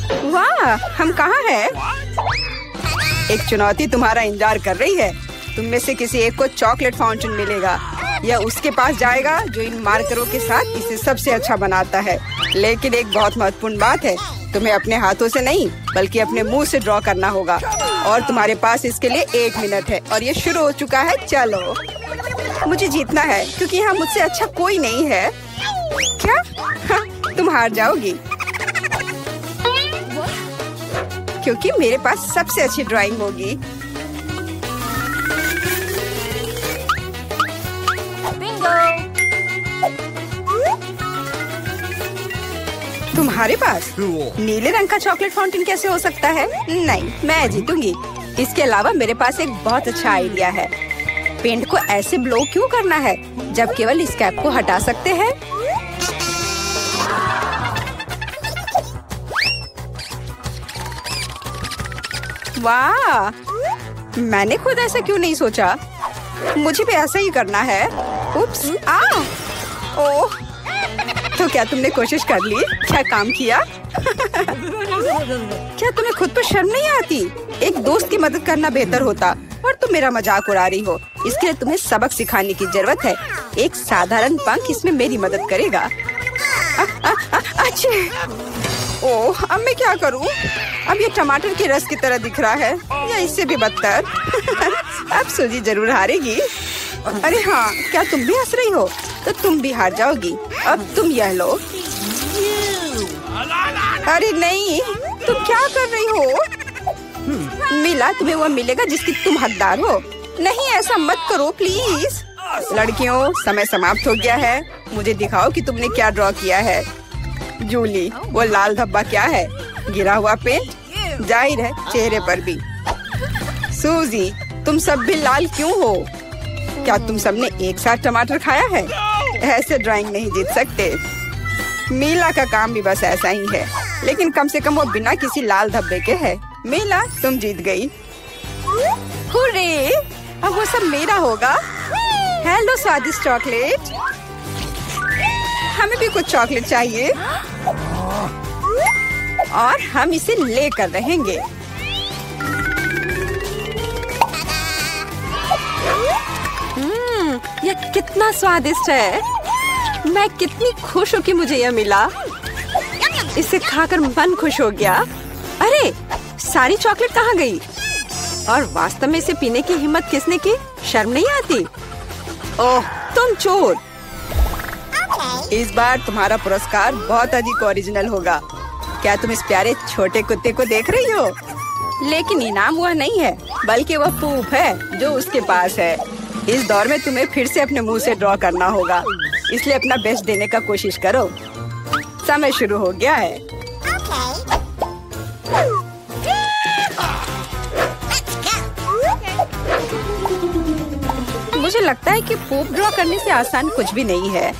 वाह, हम कहाँ हैं? एक चुनौती तुम्हारा इंतजार कर रही है। तुम में से किसी एक को चॉकलेट फाउंटेन मिलेगा। यह उसके पास जाएगा जो इन मार्करों के साथ इसे सबसे अच्छा बनाता है। लेकिन एक बहुत महत्वपूर्ण बात है, तुम्हें अपने हाथों से नहीं बल्कि अपने मुंह से ड्रॉ करना होगा। और तुम्हारे पास इसके लिए 1 मिनट है और ये शुरू हो चुका है। चलो, मुझे जीतना है क्योंकि यहाँ मुझसे अच्छा कोई नहीं है। क्या? हाँ, तुम हार जाओगी क्योंकि मेरे पास सबसे अच्छी ड्राइंग होगी। तुम्हारे पास नीले रंग का चॉकलेट फाउंटेन कैसे हो सकता है? नहीं, मैं जीतूंगी। इसके अलावा मेरे पास एक बहुत अच्छा आइडिया है। पेंट को ऐसे ब्लो क्यों करना है जब केवल इस कैप को हटा सकते हैं? वाह, मैंने खुद ऐसा क्यों नहीं सोचा? मुझे भी ऐसा ही करना है। उप्स, ओह, तो क्या तुमने कोशिश कर ली? क्या काम किया? क्या तुम्हें खुद पर शर्म नहीं आती? एक दोस्त की मदद करना बेहतर होता और तुम मेरा मजाक उड़ा रही हो। इसके लिए तुम्हें सबक सिखाने की जरूरत है। एक साधारण पंख इसमें मेरी मदद करेगा। अच्छा, ओह, अब मैं क्या करूं? अब ये टमाटर के रस की तरह दिख रहा है या इससे भी बदतर। अब सूजी जरूर हारेगी। अरे हाँ, क्या तुम भी हंस रही हो? तो तुम भी हार जाओगी। अब तुम यह लो। अरे नहीं, तुम क्या कर रही हो? मिला, तुम्हें वह मिलेगा जिसकी तुम हकदार हो। नहीं, ऐसा मत करो प्लीज। लड़कियों, समय समाप्त हो गया है। मुझे दिखाओ कि तुमने क्या ड्रॉ किया है। जूली, वो लाल धब्बा क्या है? गिरा हुआ पेंट? जाहिर है, चेहरे पर भी। सूजी, तुम सब भी लाल क्यों हो? क्या तुम सबने एक साथ टमाटर खाया है? ऐसे ड्राइंग नहीं जीत सकते। मीला का काम भी बस ऐसा ही है, लेकिन कम से कम वो बिना किसी लाल धब्बे के है। मीला, तुम जीत गई। हुर्रे! अब वो सब मेरा होगा। हेलो स्वादिष्ट चॉकलेट, हमें भी कुछ चॉकलेट चाहिए और हम इसे लेकर रहेंगे। यह कितना स्वादिष्ट है। मैं कितनी खुश हूँ कि मुझे यह मिला। इसे खाकर मन खुश हो गया। अरे, सारी चॉकलेट कहाँ गई? और वास्तव में इसे पीने की हिम्मत किसने की? शर्म नहीं आती? ओह, तुम चोर। इस बार तुम्हारा पुरस्कार बहुत अधिक ओरिजिनल होगा। क्या तुम इस प्यारे छोटे कुत्ते को देख रही हो? लेकिन इनाम वह नहीं है, बल्कि वह पूप है जो उसके पास है। इस दौर में तुम्हें फिर से अपने मुंह से ड्रॉ करना होगा, इसलिए अपना बेस्ट देने का कोशिश करो। समय शुरू हो गया है। मुझे लगता है कि पूप ड्रॉ करने से आसान कुछ भी नहीं है।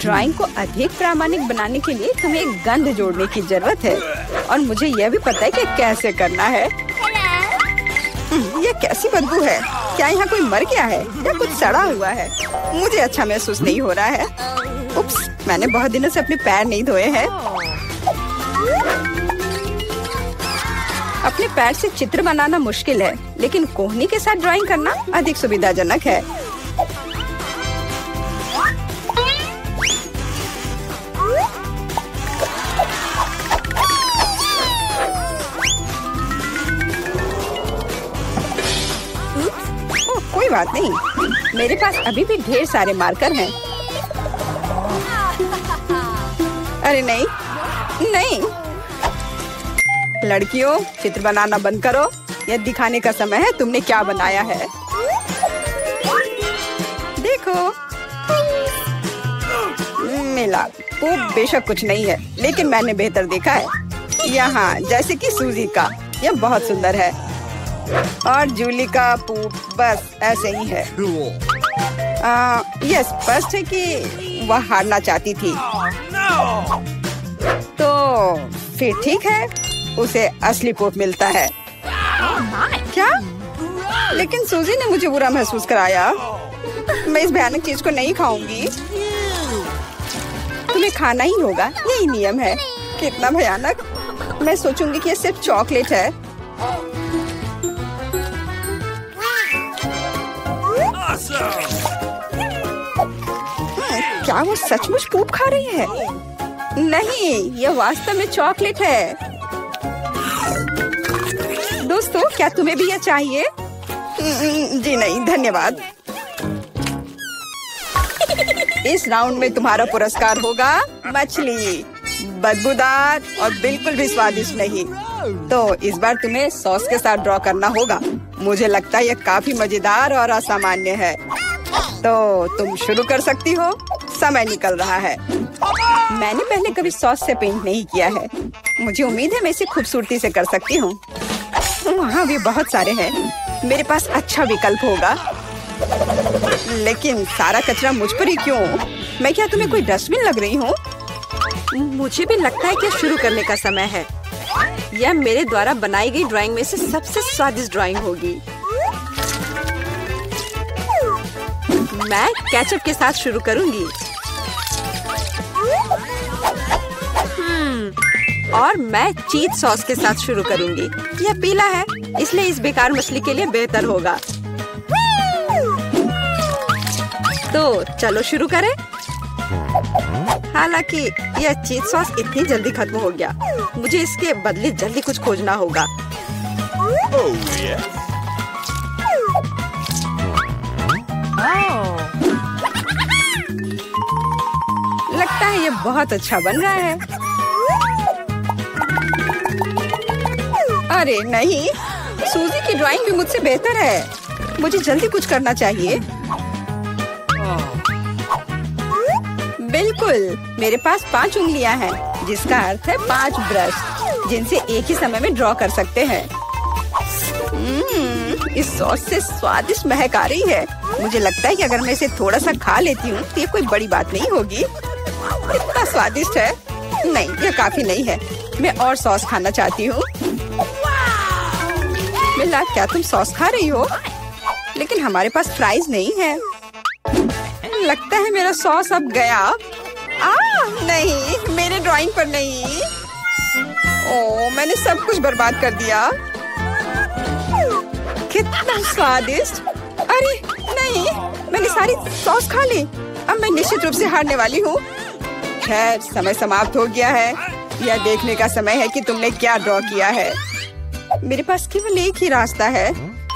ड्राइंग को अधिक प्रामाणिक बनाने के लिए तुम्हें एक गंध जोड़ने की जरूरत है और मुझे यह भी पता है कि कैसे करना है। ये कैसी बदबू है? क्या यहाँ कोई मर गया है या कुछ सड़ा हुआ है? मुझे अच्छा महसूस नहीं हो रहा है। उप्स, मैंने बहुत दिनों से अपने पैर नहीं धोए हैं। अपने पैर से चित्र बनाना मुश्किल है, लेकिन कोहनी के साथ ड्राइंग करना अधिक सुविधाजनक है। कोई बात नहीं, मेरे पास अभी भी ढेर सारे मार्कर हैं। अरे नहीं, नहीं। लड़कियों, चित्र बनाना बंद करो। यह दिखाने का समय है तुमने क्या बनाया है। देखो, मिला। वो बेशक कुछ नहीं है, लेकिन मैंने बेहतर देखा है। यहाँ जैसे कि सूजी का, यह बहुत सुंदर है। और जूली का पूप बस ऐसे ही है। यह स्पष्ट है कि वह हारना चाहती थी। तो फिर ठीक है, उसे असली पूप मिलता है। क्या? लेकिन सूजी ने मुझे बुरा महसूस कराया। मैं इस भयानक चीज को नहीं खाऊंगी। तुम्हें खाना ही होगा, यही नियम है। कितना भयानक। मैं सोचूंगी कि ये सिर्फ चॉकलेट है। क्या वो सचमुच पूप खा रही है? नहीं, यह वास्तव में चॉकलेट है। दोस्तों, क्या तुम्हें भी यह चाहिए? जी नहीं, धन्यवाद। इस राउंड में तुम्हारा पुरस्कार होगा मछली, बदबूदार और बिल्कुल भी स्वादिष्ट नहीं। तो इस बार तुम्हें सॉस के साथ ड्रॉ करना होगा। मुझे लगता है यह काफी मजेदार और असामान्य है। तो तुम शुरू कर सकती हो, समय निकल रहा है। मैंने पहले कभी सॉस से पेंट नहीं किया है। मुझे उम्मीद है मैं इसे खूबसूरती से कर सकती हूँ। वहाँ भी बहुत सारे हैं। मेरे पास अच्छा विकल्प होगा। लेकिन सारा कचरा मुझ पर ही क्यों? मैं क्या तुम्हें कोई डस्टबिन लग रही हूँ? मुझे भी लगता है कि शुरू करने का समय है। यह मेरे द्वारा बनाई गई ड्राइंग में से सबसे स्वादिष्ट ड्राइंग होगी। मैं केचप के साथ शुरू करूंगी। और मैं चीज सॉस के साथ शुरू करूंगी। यह पीला है, इसलिए इस बेकार मछली के लिए बेहतर होगा। तो चलो शुरू करें। हालांकि यह चीज सॉस इतनी जल्दी खत्म हो गया। मुझे इसके बदले जल्दी कुछ खोजना होगा। लगता है ये बहुत अच्छा बन रहा है। अरे नहीं, सूजी की ड्राइंग भी मुझसे बेहतर है। मुझे जल्दी कुछ करना चाहिए। बिल्कुल, मेरे पास 5 उंगलियां हैं, जिसका अर्थ है 5 ब्रश, जिनसे एक ही समय में ड्रॉ कर सकते हैं। इस सॉस से स्वादिष्ट महक आ रही है। मुझे लगता है कि अगर मैं इसे थोड़ा सा खा लेती हूँ तो ये कोई बड़ी बात नहीं होगी। इतना स्वादिष्ट है। नहीं, यह काफी नहीं है। मैं और सॉस खाना चाहती हूँ। मिला, क्या तुम सॉस खा रही हो? लेकिन हमारे पास फ्राइज नहीं है। लगता है मेरा सॉस अब गया। नहीं, मेरे ड्राइंग पर नहीं। ओह, मैंने सब कुछ बर्बाद कर दिया। कितना स्वादिष्ट। अरे नहीं, मैंने सारी सॉस खा ली। अब मैं निश्चित रूप से हारने वाली हूँ। खैर, समय समाप्त हो गया है। यह देखने का समय है कि तुमने क्या ड्रॉ किया है। मेरे पास केवल एक ही रास्ता है,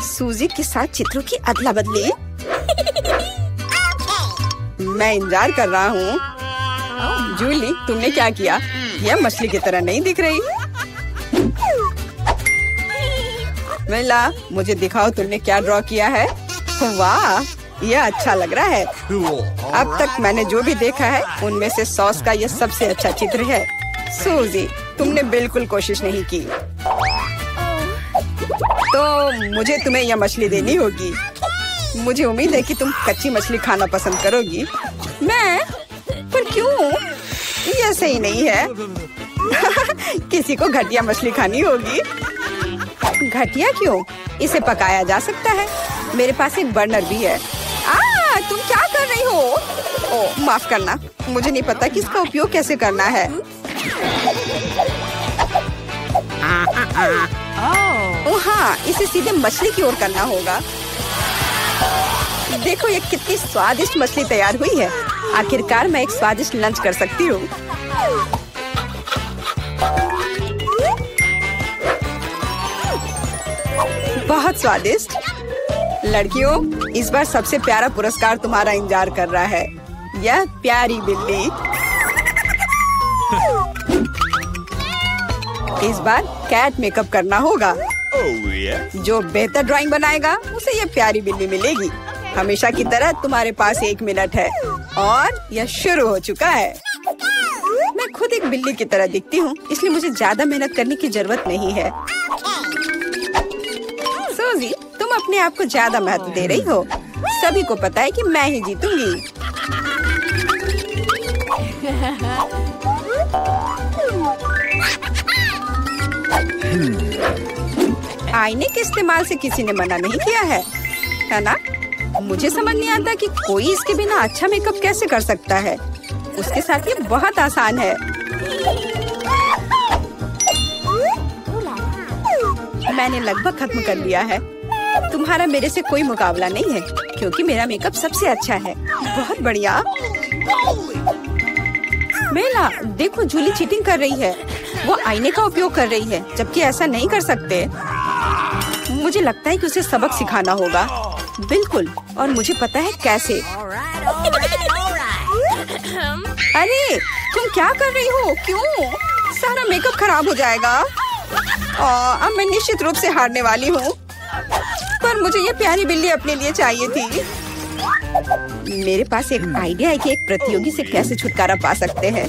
सूजी के साथ चित्रों की अदला बदली। मैं इंतजार कर रहा हूँ। जूली, तुमने क्या किया? यह मछली की तरह नहीं दिख रही। मिला, मुझे दिखाओ तुमने क्या ड्रॉ किया है। वाह, यह अच्छा लग रहा है। अब तक मैंने जो भी देखा है उनमें से सॉस का यह सबसे अच्छा चित्र है। सूजी, तुमने बिल्कुल कोशिश नहीं की। तो मुझे तुम्हें यह मछली देनी होगी। मुझे उम्मीद है कि तुम कच्ची मछली खाना पसंद करोगी। मैं? पर क्यों? यह सही नहीं है। किसी को घटिया मछली खानी होगी। घटिया क्यों? इसे पकाया जा सकता है। मेरे पास एक बर्नर भी है। तुम क्या कर रही हो? ओह, माफ करना, मुझे नहीं पता कि इसका उपयोग कैसे करना है। हाँ, इसे सीधे मछली की ओर करना होगा। देखो ये कितनी स्वादिष्ट मछली तैयार हुई है। आखिरकार मैं एक स्वादिष्ट लंच कर सकती हूँ। बहुत स्वादिष्ट। लड़कियों, इस बार सबसे प्यारा पुरस्कार तुम्हारा इंतजार कर रहा है। यह प्यारी बिल्ली। इस बार कैट मेकअप करना होगा। जो बेहतर ड्राइंग बनाएगा उसे ये प्यारी बिल्ली मिलेगी। हमेशा की तरह तुम्हारे पास 1 मिनट है और यह शुरू हो चुका है। मैं खुद एक बिल्ली की तरह दिखती हूँ, इसलिए मुझे ज्यादा मेहनत करने की जरूरत नहीं है। सूजी, तुम अपने आप को ज्यादा महत्व दे रही हो। सभी को पता है कि मैं ही जीतूंगी। आईने के इस्तेमाल से किसी ने मना नहीं किया है ना? मुझे समझ नहीं आता कि कोई इसके बिना अच्छा मेकअप कैसे कर सकता है। उसके साथ ये बहुत आसान है। मैंने लगभग खत्म कर लिया है। तुम्हारा मेरे से कोई मुकाबला नहीं है क्योंकि मेरा मेकअप सबसे अच्छा है। बहुत बढ़िया। मेला, देखो जूली चीटिंग कर रही है। वो आईने का उपयोग कर रही है, जबकि ऐसा नहीं कर सकते। मुझे लगता है कि उसे सबक सिखाना होगा। बिल्कुल, और मुझे पता है कैसे। अरे तुम क्या कर रही हो? क्यों? सारा मेकअप खराब हो जाएगा। अब मैं निश्चित रूप से हारने वाली हूँ। पर मुझे ये प्यारी बिल्ली अपने लिए चाहिए थी। मेरे पास एक आइडिया है कि एक प्रतियोगी से कैसे छुटकारा पा सकते हैं।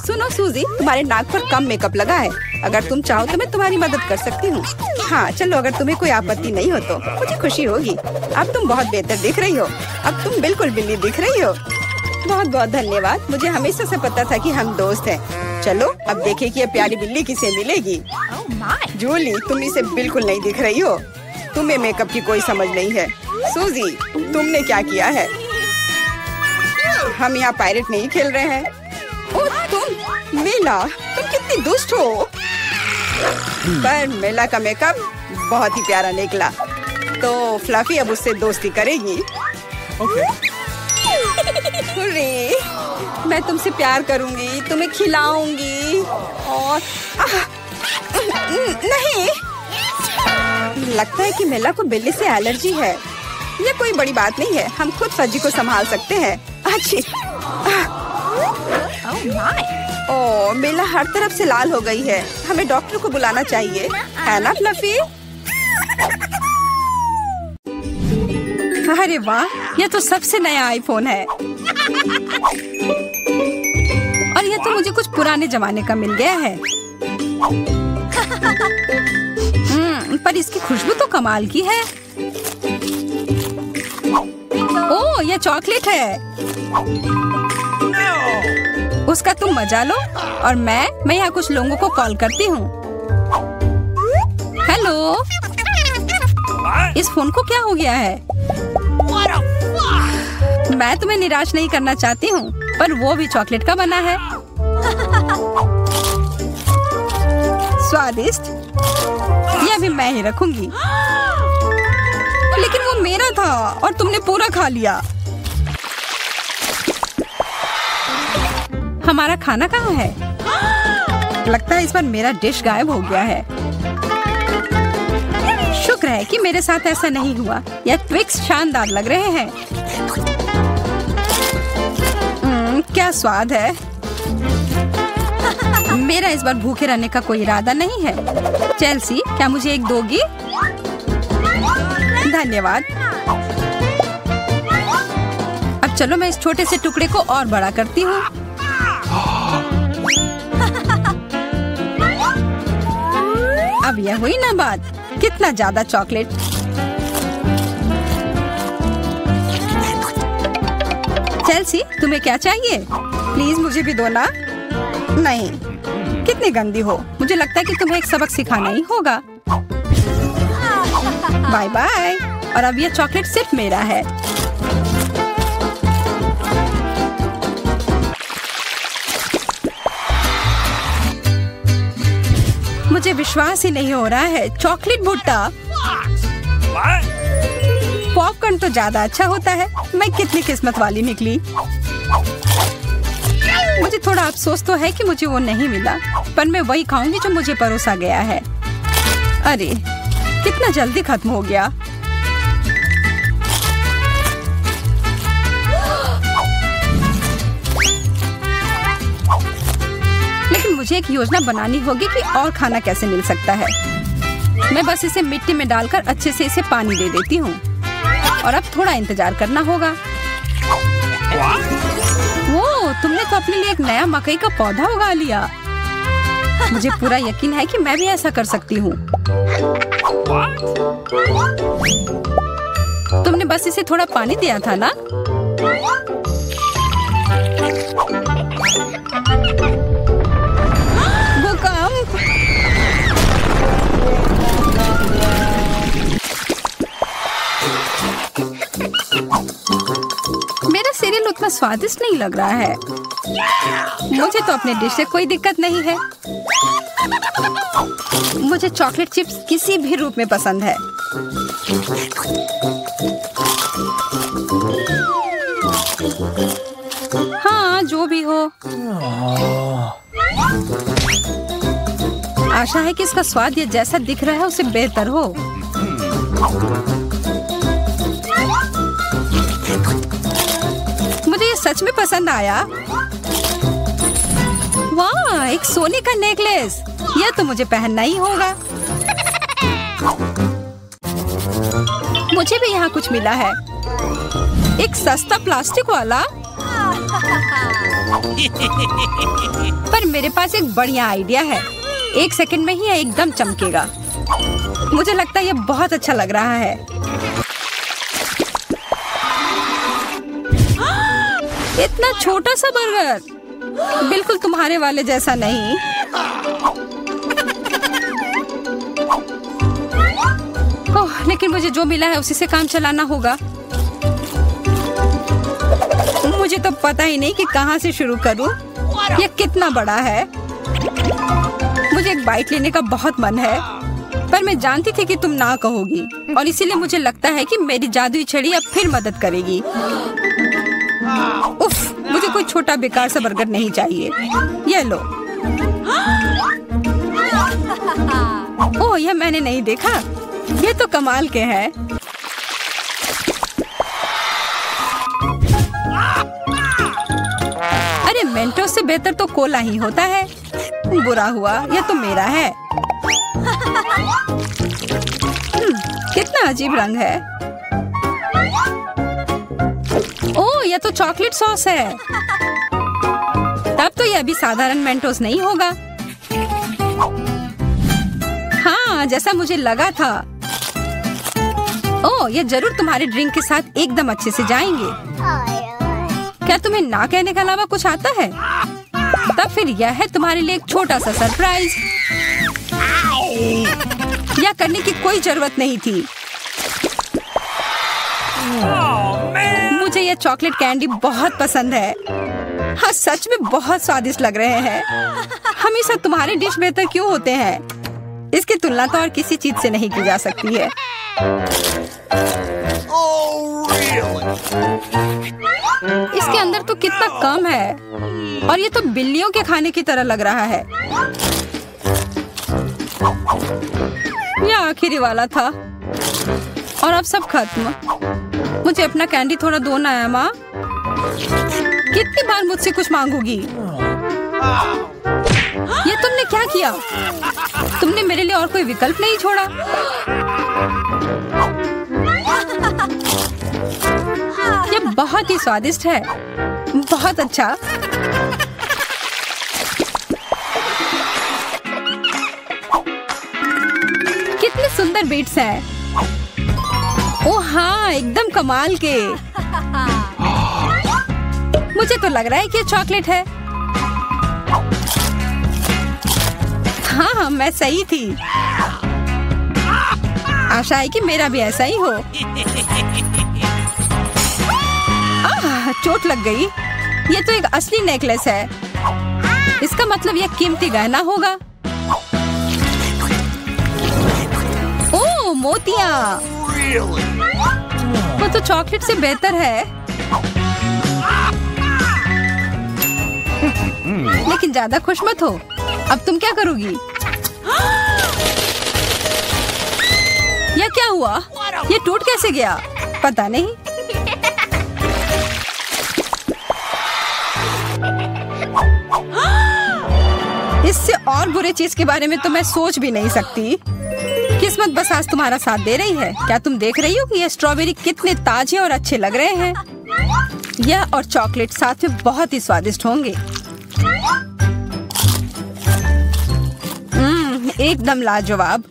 सुनो सूजी, तुम्हारे नाक पर कम मेकअप लगा है। अगर तुम चाहो तो मैं तुम्हारी मदद कर सकती हूँ। हाँ चलो, अगर तुम्हें कोई आपत्ति नहीं हो तो मुझे खुशी होगी। अब तुम बहुत बेहतर दिख रही हो। अब तुम बिल्कुल बिल्ली दिख रही हो। बहुत बहुत धन्यवाद। मुझे हमेशा से पता था कि हम दोस्त हैं। चलो अब देखें कि ये प्यारी बिल्ली किसे मिलेगी। जूली, तुम इसे बिल्कुल नहीं दिख रही हो। तुम्हें मेकअप की कोई समझ नहीं है। सूजी, तुमने क्या किया है? हम यहाँ पायरेट नहीं खेल रहे हैं। ओ तुम मेला, तुम कितनी दुष्ट हो। पर मेला का मेकअप बहुत ही प्यारा निकला। तो फ्लफी अब उससे दोस्ती करेगी। हुर्रे, मैं तुमसे प्यार करूंगी, तुम्हें खिलाऊंगी और नहीं, लगता है कि मेला को बिल्ली से एलर्जी है। ये कोई बड़ी बात नहीं है, हम खुद फज्जी को संभाल सकते हैं। अच्छी। ओह, मेला हर तरफ से लाल हो गई है। हमें डॉक्टर को बुलाना चाहिए, है ना फ्लफी? अरे वाह, ये तो सबसे नया आईफोन है। और ये तो मुझे कुछ पुराने जमाने का मिल गया है। पर इसकी खुशबू तो कमाल की है। ओह, ये चॉकलेट है। उसका तुम मजा लो और मैं यहाँ कुछ लोगों को कॉल करती हूँ। हेलो, इस फोन को क्या हो गया है? मैं तुम्हें निराश नहीं करना चाहती हूँ, पर वो भी चॉकलेट का बना है। स्वादिष्ट। ये अभी मैं ही रखूंगी। लेकिन वो मेरा था और तुमने पूरा खा लिया। हमारा खाना कहाँ है? लगता है इस बार मेरा डिश गायब हो गया है। शुक्र है कि मेरे साथ ऐसा नहीं हुआ। यह ट्विक्स शानदार लग रहे हैं। क्या स्वाद है। मेरा इस बार भूखे रहने का कोई इरादा नहीं है। चेल्सी, क्या मुझे एक दोगी? धन्यवाद। अब चलो मैं इस छोटे से टुकड़े को और बड़ा करती हूँ। अब यह हुई ना बात। कितना ज्यादा चॉकलेट। चेल्सी, तुम्हें क्या चाहिए? प्लीज मुझे भी दो ना। नहीं, कितनी गंदी हो। मुझे लगता है कि तुम्हें एक सबक सिखाना ही होगा। Bye bye. और अब ये चॉकलेट सिर्फ मेरा है। मुझे विश्वास ही नहीं हो रहा है। चॉकलेट भुट्टा। पॉपकॉर्न तो ज्यादा अच्छा होता है। मैं कितनी किस्मत वाली निकली। मुझे थोड़ा अफसोस तो है कि मुझे वो नहीं मिला, पर मैं वही खाऊंगी जो मुझे परोसा गया है। अरे कितना जल्दी खत्म हो गया। लेकिन मुझे एक योजना बनानी होगी कि और खाना कैसे मिल सकता है। मैं बस इसे मिट्टी में डालकर अच्छे से इसे पानी दे देती हूँ। और अब थोड़ा इंतजार करना होगा। वो, तुमने तो अपने लिए एक नया मकई का पौधा उगा लिया। मुझे पूरा यकीन है कि मैं भी ऐसा कर सकती हूँ। तुमने बस इसे थोड़ा पानी दिया था ना? भूकंप। स्वादिष्ट नहीं लग रहा है। मुझे तो अपने डिश से कोई दिक्कत नहीं है। मुझे चॉकलेट चिप्स किसी भी रूप में पसंद है। हाँ, जो भी हो। आशा है कि इसका स्वाद ये जैसा दिख रहा है उससे बेहतर हो। मुझे ये सच में पसंद आया। वाह, एक सोने का नेकलेस। यह तो मुझे पहनना ही होगा। मुझे भी यहाँ कुछ मिला है। एक सस्ता प्लास्टिक वाला। पर मेरे पास एक बढ़िया आइडिया है। 1 सेकंड में ही यह एकदम चमकेगा। मुझे लगता है यह बहुत अच्छा लग रहा है। इतना छोटा सा बर्गर, बिल्कुल तुम्हारे वाले जैसा नहीं। ओह, लेकिन मुझे जो मिला है उसी से काम चलाना होगा। मुझे तो पता ही नहीं कि कहाँ से शुरू करूं। यह कितना बड़ा है। मुझे एक बाइट लेने का बहुत मन है, पर मैं जानती थी कि तुम ना कहोगी, और इसीलिए मुझे लगता है कि मेरी जादुई छड़ी अब फिर मदद करेगी। उफ, मुझे कोई छोटा बेकार सा बर्गर नहीं चाहिए। ये लो। ओह, यह मैंने नहीं देखा। ये तो कमाल के हैं। अरे, मेंटोस से बेहतर तो कोला ही होता है। बुरा हुआ, यह तो मेरा है। कितना अजीब रंग है। ओह, यह तो चॉकलेट सॉस है। तब तो यह भी साधारण मेंटोस नहीं होगा। हाँ, जैसा मुझे लगा था। ओह, यह जरूर तुम्हारे ड्रिंक के साथ एकदम अच्छे से जाएंगे। क्या तुम्हें ना कहने के अलावा कुछ आता है? तब फिर यह है तुम्हारे लिए एक छोटा सा सरप्राइज। यह करने की कोई जरूरत नहीं थी। मुझे यह चॉकलेट कैंडी बहुत पसंद है। हाँ, सच में बहुत स्वादिष्ट लग रहे हैं। हमेशा तुम्हारे डिश बेहतर क्यों होते हैं? इसकी तुलना तो और किसी चीज से नहीं की जा सकती है। इसके अंदर तो कितना कम है, और ये तो बिल्लियों के खाने की तरह लग रहा है। यह आखिरी वाला था, और अब सब खत्म। मुझे अपना कैंडी थोड़ा दो ना है माँ। कितनी बार मुझसे कुछ मांगोगी? ये तुमने क्या किया? तुमने मेरे लिए और कोई विकल्प नहीं छोड़ा। ये बहुत ही स्वादिष्ट है। बहुत अच्छा। कितने सुंदर बीट्स हैं। ओह हाँ, एकदम कमाल के। मुझे तो लग रहा है कि ये चॉकलेट है। हाँ, मैं सही थी। आशा है कि मेरा भी ऐसा ही हो। चोट लग गई। ये तो एक असली नेकलेस है। इसका मतलब यह कीमती गहना होगा। ओह, मोतियाँ। वो तो चॉकलेट से बेहतर है, लेकिन ज्यादा खुश मत हो। अब तुम क्या करोगी? यह क्या हुआ? ये टूट कैसे गया? पता नहीं। इससे और बुरे चीज के बारे में तो मैं सोच भी नहीं सकती। किस्मत बस आज तुम्हारा साथ दे रही है। क्या तुम देख रही हो कि ये स्ट्रॉबेरी कितने ताजे और अच्छे लग रहे हैं? यह और चॉकलेट साथ में बहुत ही स्वादिष्ट होंगे। एकदम लाजवाब।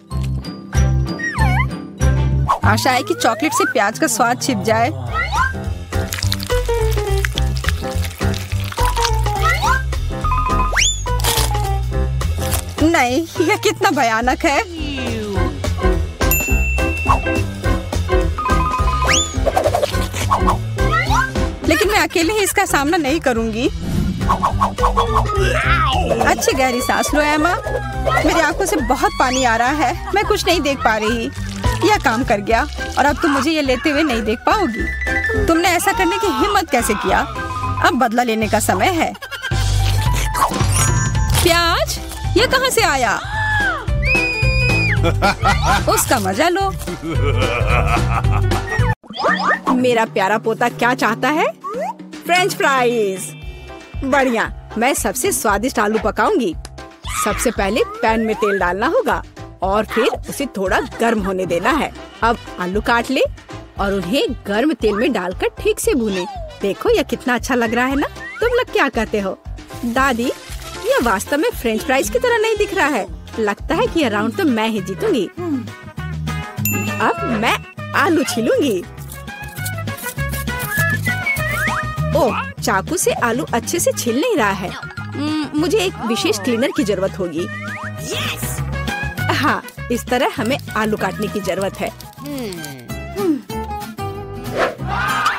आशा है कि चॉकलेट से प्याज का स्वाद छिप जाए। नहीं, यह कितना भयानक है। लेकिन मैं अकेले ही इसका सामना नहीं करूंगी। अच्छी गहरी सांस लो एमा। मेरी आंखों से बहुत पानी आ रहा है, मैं कुछ नहीं देख पा रही। यह काम कर गया और अब तुम मुझे ये लेते हुए नहीं देख पाओगी। तुमने ऐसा करने की हिम्मत कैसे किया? अब बदला लेने का समय है। प्याज, ये कहाँ से आया? उसका मजा लो। मेरा प्यारा पोता क्या चाहता है? French fries. बढ़िया, मैं सबसे स्वादिष्ट आलू पकाऊंगी। सबसे पहले पैन में तेल डालना होगा और फिर उसे थोड़ा गर्म होने देना है। अब आलू काट ले और उन्हें गर्म तेल में डालकर ठीक से भूने। देखो यह कितना अच्छा लग रहा है ना? तुम लोग क्या कहते हो? दादी, यह वास्तव में फ्रेंच फ्राइज की तरह नहीं दिख रहा है। लगता है कि यह राउंड तो मैं ही जीतूंगी। अब मैं आलू छीलूंगी। ओह, चाकू से आलू अच्छे से छिल नहीं रहा है। मुझे एक विशेष क्लीनर की जरूरत होगी। हाँ, इस तरह हमें आलू काटने की जरूरत है।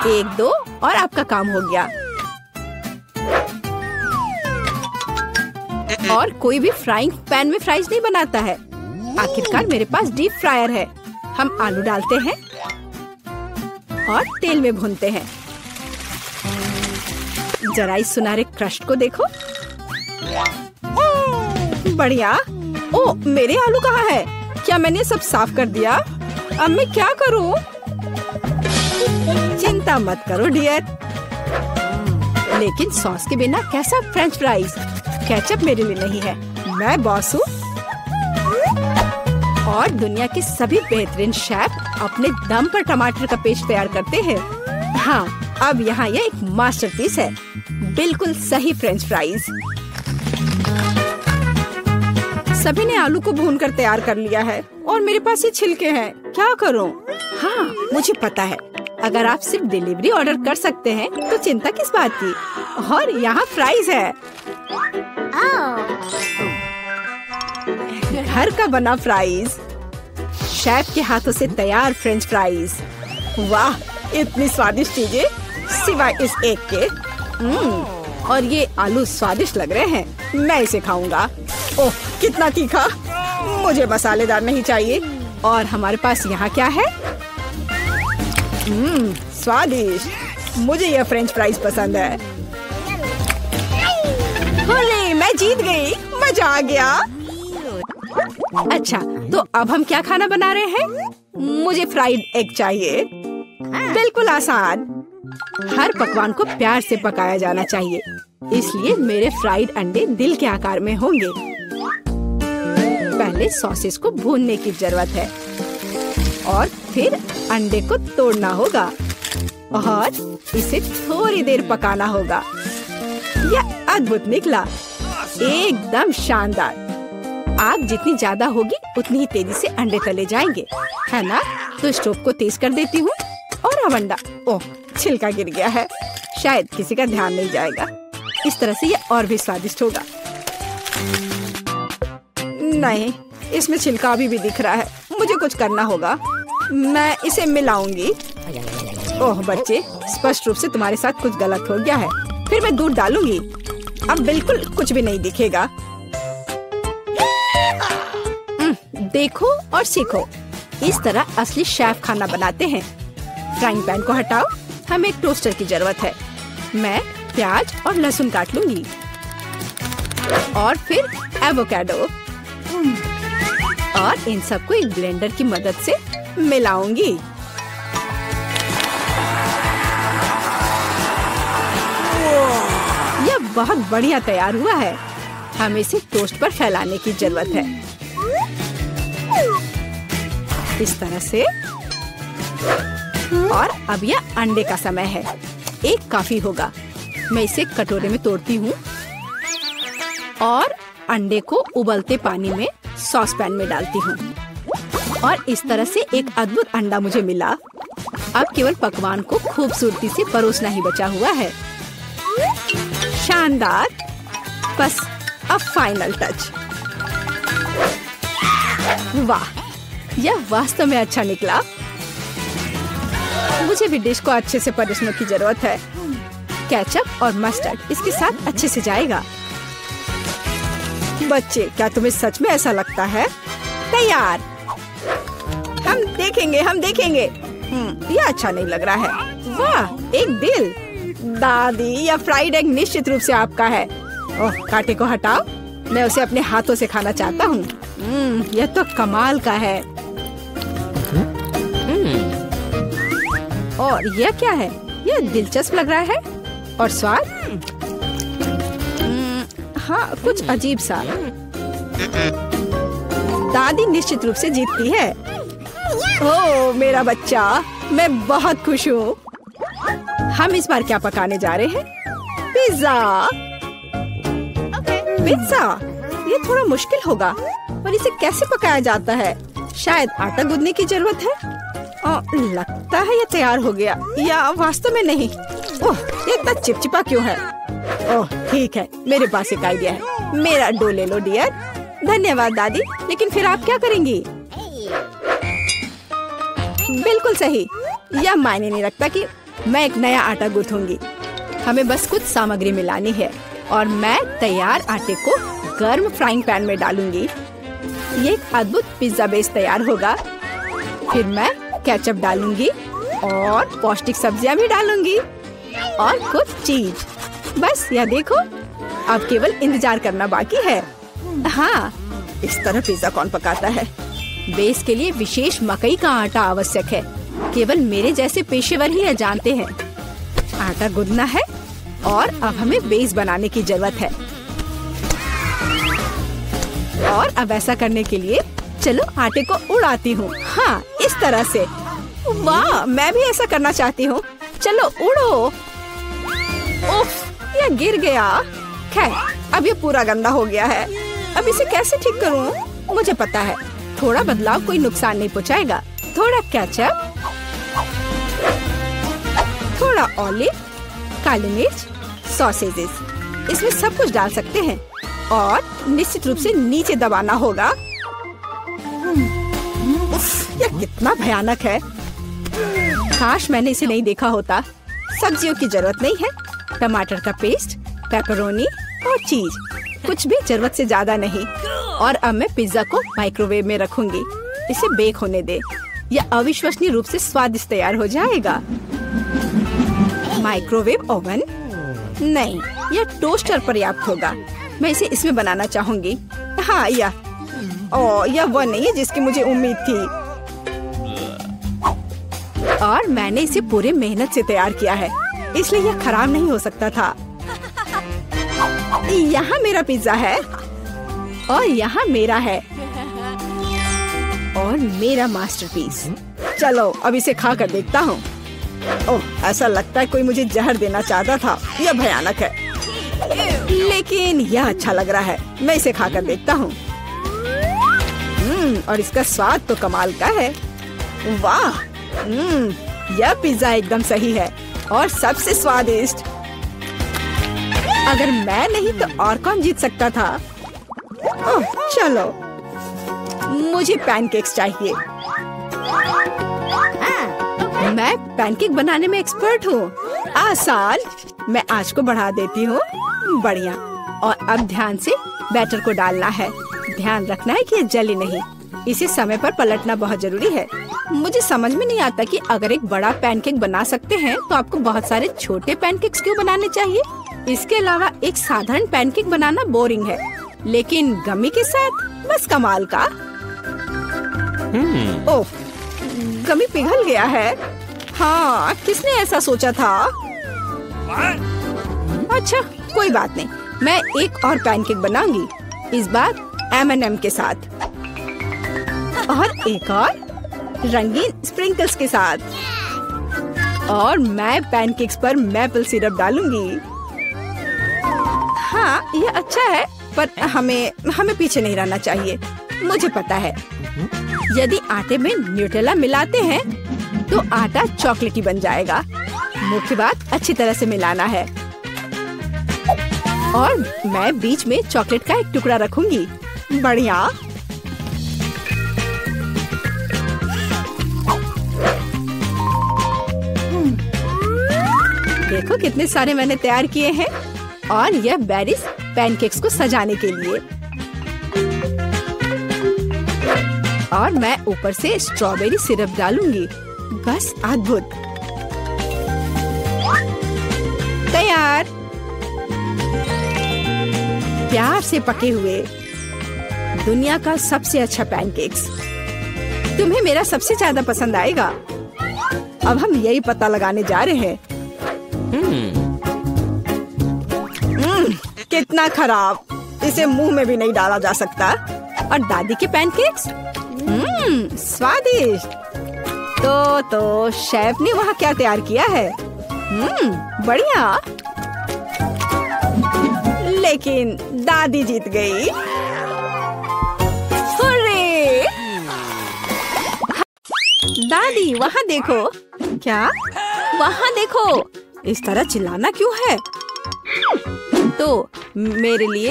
1, 2 और आपका काम हो गया। और कोई भी फ्राइंग पैन में फ्राइज नहीं बनाता है। आखिरकार मेरे पास डीप फ्रायर है। हम आलू डालते हैं और तेल में भूनते हैं। जरा इस सुनहरे क्रस्ट को देखो। बढ़िया। ओ, मेरे आलू कहाँ है? क्या मैंने सब साफ कर दिया? अब मैं क्या करूं? चिंता मत करो डियर। लेकिन सॉस के बिना कैसा फ्रेंच फ्राइज? केचप मेरे लिए नहीं है, मैं बॉस हूँ। और दुनिया के सभी बेहतरीन शेफ अपने दम पर टमाटर का पेस्ट तैयार करते हैं। हाँ, अब यहाँ यह एक मास्टरपीस है। बिल्कुल सही फ्रेंच फ्राइज। सभी ने आलू को भूनकर तैयार कर लिया है और मेरे पास ये छिलके हैं। क्या करूं? हाँ, मुझे पता है। अगर आप सिर्फ डिलीवरी ऑर्डर कर सकते हैं तो चिंता किस बात की। और यहाँ फ्राइज है। घर का बना फ्राइज, शेफ के हाथों से तैयार फ्रेंच फ्राइज। वाह, इतनी स्वादिष्ट चीजें सिवाय इस एक के। और ये आलू स्वादिष्ट लग रहे हैं। मैं इसे खाऊंगा। ओह, कितना तीखा। मुझे मसालेदार नहीं चाहिए। और हमारे पास यहाँ क्या है? स्वादिष्ट। मुझे यह फ्रेंच फ्राइज पसंद है। होले, मैं जीत गई। मजा आ गया। अच्छा, तो अब हम क्या खाना बना रहे हैं? मुझे फ्राइड एग चाहिए। बिल्कुल आसान। हर पकवान को प्यार से पकाया जाना चाहिए, इसलिए मेरे फ्राइड अंडे दिल के आकार में होंगे। पहले सॉसेस को भूनने की जरूरत है और फिर अंडे को तोड़ना होगा और इसे थोड़ी देर पकाना होगा। यह अद्भुत निकला, एकदम शानदार। आग जितनी ज्यादा होगी उतनी ही तेजी से अंडे तले जाएंगे, है ना? तो स्टोव को तेज कर देती हूँ और अब अंडा। ओह, छिलका गिर गया है। शायद किसी का ध्यान नहीं जाएगा। इस तरह से यह और भी स्वादिष्ट होगा। नहीं, इसमें छिलका अभी भी दिख रहा है। मुझे कुछ करना होगा। मैं इसे मिलाऊंगी। ओह बच्चे, स्पष्ट रूप से तुम्हारे साथ कुछ गलत हो गया है। फिर मैं दूध डालूंगी। अब बिल्कुल कुछ भी नहीं दिखेगा। देखो और सीखो। इस तरह असली शेफ खाना बनाते हैं। फ्राइंग पैन को हटाओ। हमें एक टोस्टर की जरूरत है। मैं प्याज और लहसुन काट लूंगी और फिर एवोकाडो और इन सबको एक ब्लेंडर की मदद से मिलाऊंगी। यह बहुत बढ़िया तैयार हुआ है। हमें इसे टोस्ट पर फैलाने की जरूरत है। इस तरह से। और अब यह अंडे का समय है। एक काफी होगा। मैं इसे कटोरे में तोड़ती हूँ और अंडे को उबलते पानी में सॉस पैन में डालती हूँ और इस तरह से एक अद्भुत अंडा मुझे मिला। अब केवल पकवान को खूबसूरती से परोसना ही बचा हुआ है। शानदार। बस अब फाइनल टच। वाह, यह वास्तव में अच्छा निकला। मुझे भी डिश को अच्छे से परोसने की जरूरत है। केचप और मस्टर्ड इसके साथ अच्छे से जाएगा। बच्चे, क्या तुम्हें सच में ऐसा लगता है? तैयार। हम देखेंगे। यह अच्छा नहीं लग रहा है। वाह, एक दिल। दादी, यह फ्राइड एग निश्चित रूप से आपका है। ओह, कांटे को हटाओ, मैं उसे अपने हाथों से खाना चाहता हूँ। यह तो कमाल का है। और यह क्या है? यह दिलचस्प लग रहा है। और स्वाद? हाँ, कुछ अजीब सा। दादी निश्चित रूप से जीतती है। ओह मेरा बच्चा, मैं बहुत खुश हूँ। हम इस बार क्या पकाने जा रहे हैं? पिज्जा। पिज्जा, ये थोड़ा मुश्किल होगा, पर इसे कैसे पकाया जाता है? शायद आटा गूंदने की जरूरत है। लगता है ये तैयार हो गया, या वास्तव में नहीं। ओह, ये इतना चिपचिपा क्यों है? ओह ठीक है, मेरे पास एक आइडिया है। मेरा डो ले लो डियर। धन्यवाद दादी, लेकिन फिर आप क्या करेंगी? बिल्कुल सही। यह मायने नहीं रखता कि मैं एक नया आटा गूंथूंगी। हमें बस कुछ सामग्री मिलानी है और मैं तैयार आटे को गर्म फ्राइंग पैन में डालूंगी। ये एक अद्भुत पिज्जा बेस तैयार होगा। फिर मैं केचप डालूंगी और पौष्टिक सब्जियां भी डालूंगी और कुछ चीज। बस यह देखो, अब केवल इंतजार करना बाकी है। हाँ, इस तरह पिज्जा कौन पकाता है? बेस के लिए विशेष मकई का आटा आवश्यक है। केवल मेरे जैसे पेशेवर ही यह जानते हैं। आटा गूंदना है और अब हमें बेस बनाने की जरूरत है। और अब ऐसा करने के लिए चलो आटे को उड़ाती हूँ। हाँ, इस तरह से। वाह, मैं भी ऐसा करना चाहती हूँ। चलो उड़ो। उफ, यह गिर गया। खैर, अब ये पूरा गंदा हो गया है। अब इसे कैसे ठीक करूँ? मुझे पता है, थोड़ा बदलाव कोई नुकसान नहीं पहुँचाएगा। थोड़ा केचप, थोड़ा ऑलिव, काली मिर्च, सॉसेजेस, इसमें सब कुछ डाल सकते हैं और निश्चित रूप से नीचे दबाना होगा। उफ, यह कितना भयानक है। काश मैंने इसे नहीं देखा होता। सब्जियों की जरूरत नहीं है। टमाटर का पेस्ट, पेपरोनी और चीज, कुछ भी जरूरत से ज्यादा नहीं। और अब मैं पिज्जा को माइक्रोवेव में रखूंगी। इसे बेक होने दे। यह अविश्वसनीय रूप से स्वादिष्ट तैयार हो जाएगा। माइक्रोवेव ओवन नहीं, यह टोस्टर पर्याप्त होगा। मैं इसे इसमें बनाना चाहूंगी। हाँ, यह वह नहीं है जिसकी मुझे उम्मीद थी। और मैंने इसे पूरे मेहनत से तैयार किया है, इसलिए यह खराब नहीं हो सकता था। यहाँ मेरा पिज्जा है और यहाँ मेरा है और मेरा मास्टरपीस। चलो अब इसे खा कर देखता हूँ। ओह, ऐसा लगता है कोई मुझे जहर देना चाहता था। यह भयानक है, लेकिन यह अच्छा लग रहा है। मैं इसे खा कर देखता हूँ। और इसका स्वाद तो कमाल का है। वाह, यह पिज्जा एकदम सही है और सबसे स्वादिष्ट। अगर मैं नहीं तो और कौन जीत सकता था? ओह, चलो, मुझे पैनकेक्स चाहिए। मैं पैनकेक बनाने में एक्सपर्ट हूँ। आसान। मैं आंच को बढ़ा देती हूँ। बढ़िया। और अब ध्यान से बैटर को डालना है। ध्यान रखना है कि ये जले नहीं। इसे समय पर पलटना बहुत जरूरी है। मुझे समझ में नहीं आता कि अगर एक बड़ा पैनकेक बना सकते हैं तो आपको बहुत सारे छोटे पैनकेक्स क्यों बनाने चाहिए? इसके अलावा एक साधारण पैनकेक बनाना बोरिंग है, लेकिन गमी के साथ बस कमाल का। ओह, गमी पिघल गया है। हाँ, किसने ऐसा सोचा था? अच्छा, कोई बात नहीं। मैं एक और पैनकेक बनाऊंगी, इस बार M&M के साथ और एक और रंगीन स्प्रिंकल्स के साथ। और मैं पैनकेक्स पर मैपल सिरप डालूंगी। हाँ, यह अच्छा है, पर हमें पीछे नहीं रहना चाहिए। मुझे पता है, यदि आटे में न्यूटेला मिलाते हैं तो आटा चॉकलेटी बन जाएगा। मुख्य बात अच्छी तरह से मिलाना है। और मैं बीच में चॉकलेट का एक टुकड़ा रखूंगी। बढ़िया। देखो कितने सारे मैंने तैयार किए हैं और यह बेरीज पैनकेक्स को सजाने के लिए। और मैं ऊपर से स्ट्रॉबेरी सिरप डालूंगी। बस अद्भुत। तैयार। प्यार से पके हुए दुनिया का सबसे अच्छा पैनकेक्स। तुम्हें मेरा सबसे ज्यादा पसंद आएगा। अब हम यही पता लगाने जा रहे हैं। कितना खराब, इसे मुंह में भी नहीं डाला जा सकता। और दादी के पैनकेक्स स्वादिष्ट। तो शेफ ने वहाँ क्या तैयार किया है? बढ़िया। लेकिन दादी जीत गई। हुर्रे! दादी वहाँ देखो। क्या? वहाँ देखो। इस तरह चिल्लाना क्यों है? तो मेरे लिए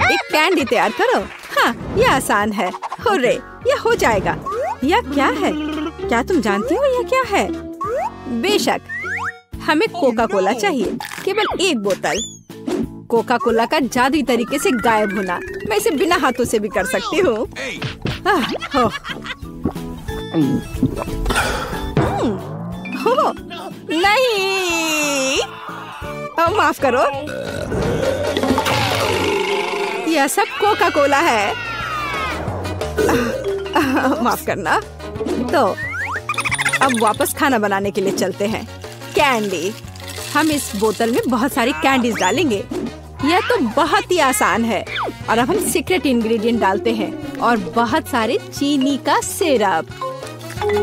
एक कैंडी तैयार करो। हाँ, ये आसान है। हुर्रे! ये हो जाएगा। यह क्या है? क्या तुम जानती हो यह क्या है? बेशक, हमें कोका कोला चाहिए। केवल एक बोतल। कोका कोला का जादुई तरीके से गायब होना। मैं इसे बिना हाथों से भी कर सकती हूँ। नहीं, माफ करो। यह सब कोका कोला है। माफ करना। तो अब वापस खाना बनाने के लिए चलते हैं। कैंडी। हम इस बोतल में बहुत सारी कैंडीज डालेंगे। यह तो बहुत ही आसान है। और अब हम सीक्रेट इंग्रेडिएंट डालते हैं और बहुत सारे चीनी का सिरप।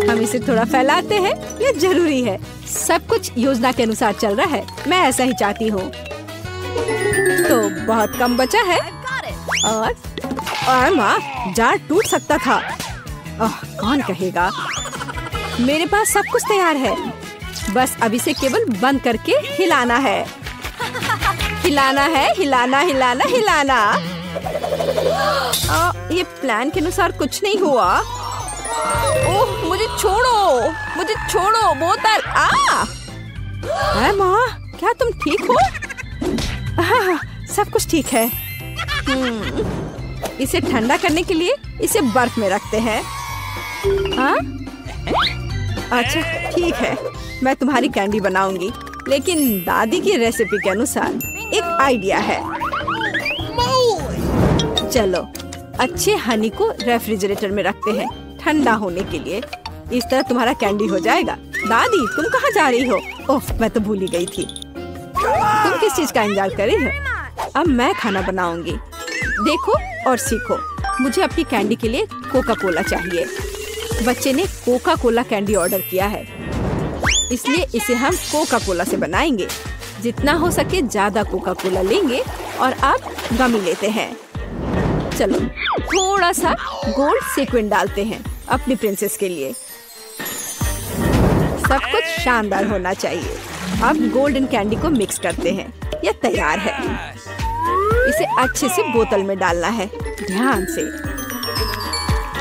हम इसे थोड़ा फैलाते हैं। यह जरूरी है। सब कुछ योजना के अनुसार चल रहा है। मैं ऐसा ही चाहती हूँ। तो बहुत कम बचा है। और माँ, जार टूट सकता था। कौन कहेगा? मेरे पास सब कुछ तैयार है। बस अब इसे केवल बंद करके हिलाना है। हिलाना है, हिलाना हिलाना हिलाना। ये प्लान के अनुसार कुछ नहीं हुआ। ओह, मुझे छोड़ो, मुझे छोड़ो बोतल। माँ, क्या तुम ठीक हो? सब कुछ ठीक है। इसे ठंडा करने के लिए इसे बर्फ में रखते हैं। अच्छा ठीक है, मैं तुम्हारी कैंडी बनाऊंगी, लेकिन दादी की रेसिपी के अनुसार। एक आइडिया है। चलो, अच्छे हनी को रेफ्रिजरेटर में रखते हैं ठंडा होने के लिए। इस तरह तुम्हारा कैंडी हो जाएगा। दादी, तुम कहाँ जा रही हो? ओह, मैं तो भूल ही गई थी। तुम किस चीज का इंतजार कर रही हो? अब मैं खाना बनाऊंगी। देखो और सीखो। मुझे अपनी कैंडी के लिए कोका कोला चाहिए। बच्चे ने कोका कोला कैंडी ऑर्डर किया है, इसलिए इसे हम कोका कोला से बनाएंगे। जितना हो सके ज्यादा कोका कोला लेंगे। और अब गमी लेते हैं। चलो, थोड़ा सा गोल्ड सीक्वेंस डालते हैं अपनी प्रिंसेस के लिए। सब कुछ शानदार होना चाहिए। अब गोल्डन कैंडी को मिक्स करते हैं। यह तैयार है। इसे अच्छे से बोतल में डालना है, ध्यान से।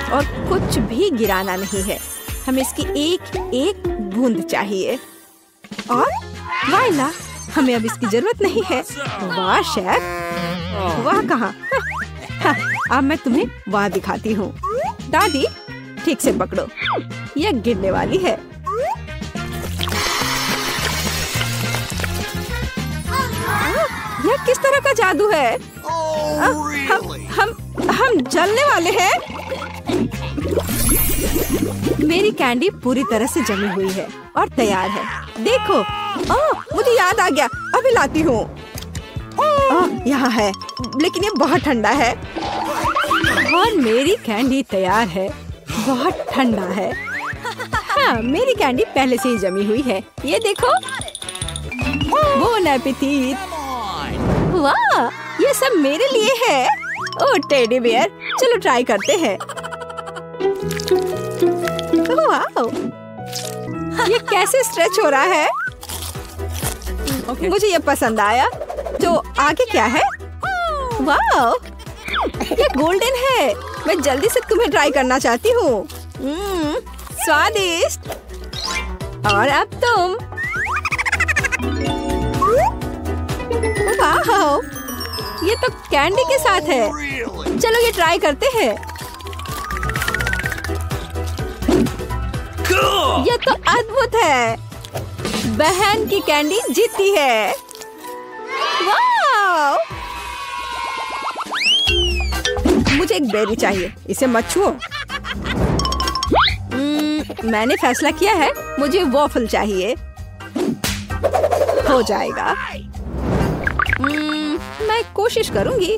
और कुछ भी गिराना नहीं है। हमें इसकी एक एक बूंद चाहिए। और वाइला, हमें अब इसकी जरूरत नहीं है। वाह शेफ, वाह कहाँ? अब मैं तुम्हें वहाँ दिखाती हूँ। दादी, ठीक से पकड़ो, यह गिरने वाली है। यह किस तरह का जादू है? हम जलने वाले हैं। मेरी कैंडी पूरी तरह से जमी हुई है और तैयार है। देखो, मुझे याद आ गया, अभी लाती हूँ। यहाँ है, लेकिन ये बहुत ठंडा है। और मेरी कैंडी तैयार है। बहुत ठंडा है। हाँ, मेरी कैंडी पहले से ही जमी हुई है। ये देखो। Bone appétit. वाह, ये सब मेरे लिए है। ओह टेडी बियर, चलो ट्राई करते हैं। वाह, ये कैसे स्ट्रेच हो रहा है? मुझे ये पसंद आया। तो आगे क्या है? वाह, ये गोल्डन है। मैं जल्दी से तुम्हें ट्राई करना चाहती हूँ। स्वादिष्ट। और अब तुम। ये तो कैंडी के साथ है। चलो ये ट्राई करते हैं। ये तो अद्भुत है। बहन की कैंडी जीती है। वाह! मुझे एक बेरी चाहिए, इसे मत छुओ। मैंने फैसला किया है, मुझे वॉफल चाहिए। हो जाएगा। मैं कोशिश करूंगी।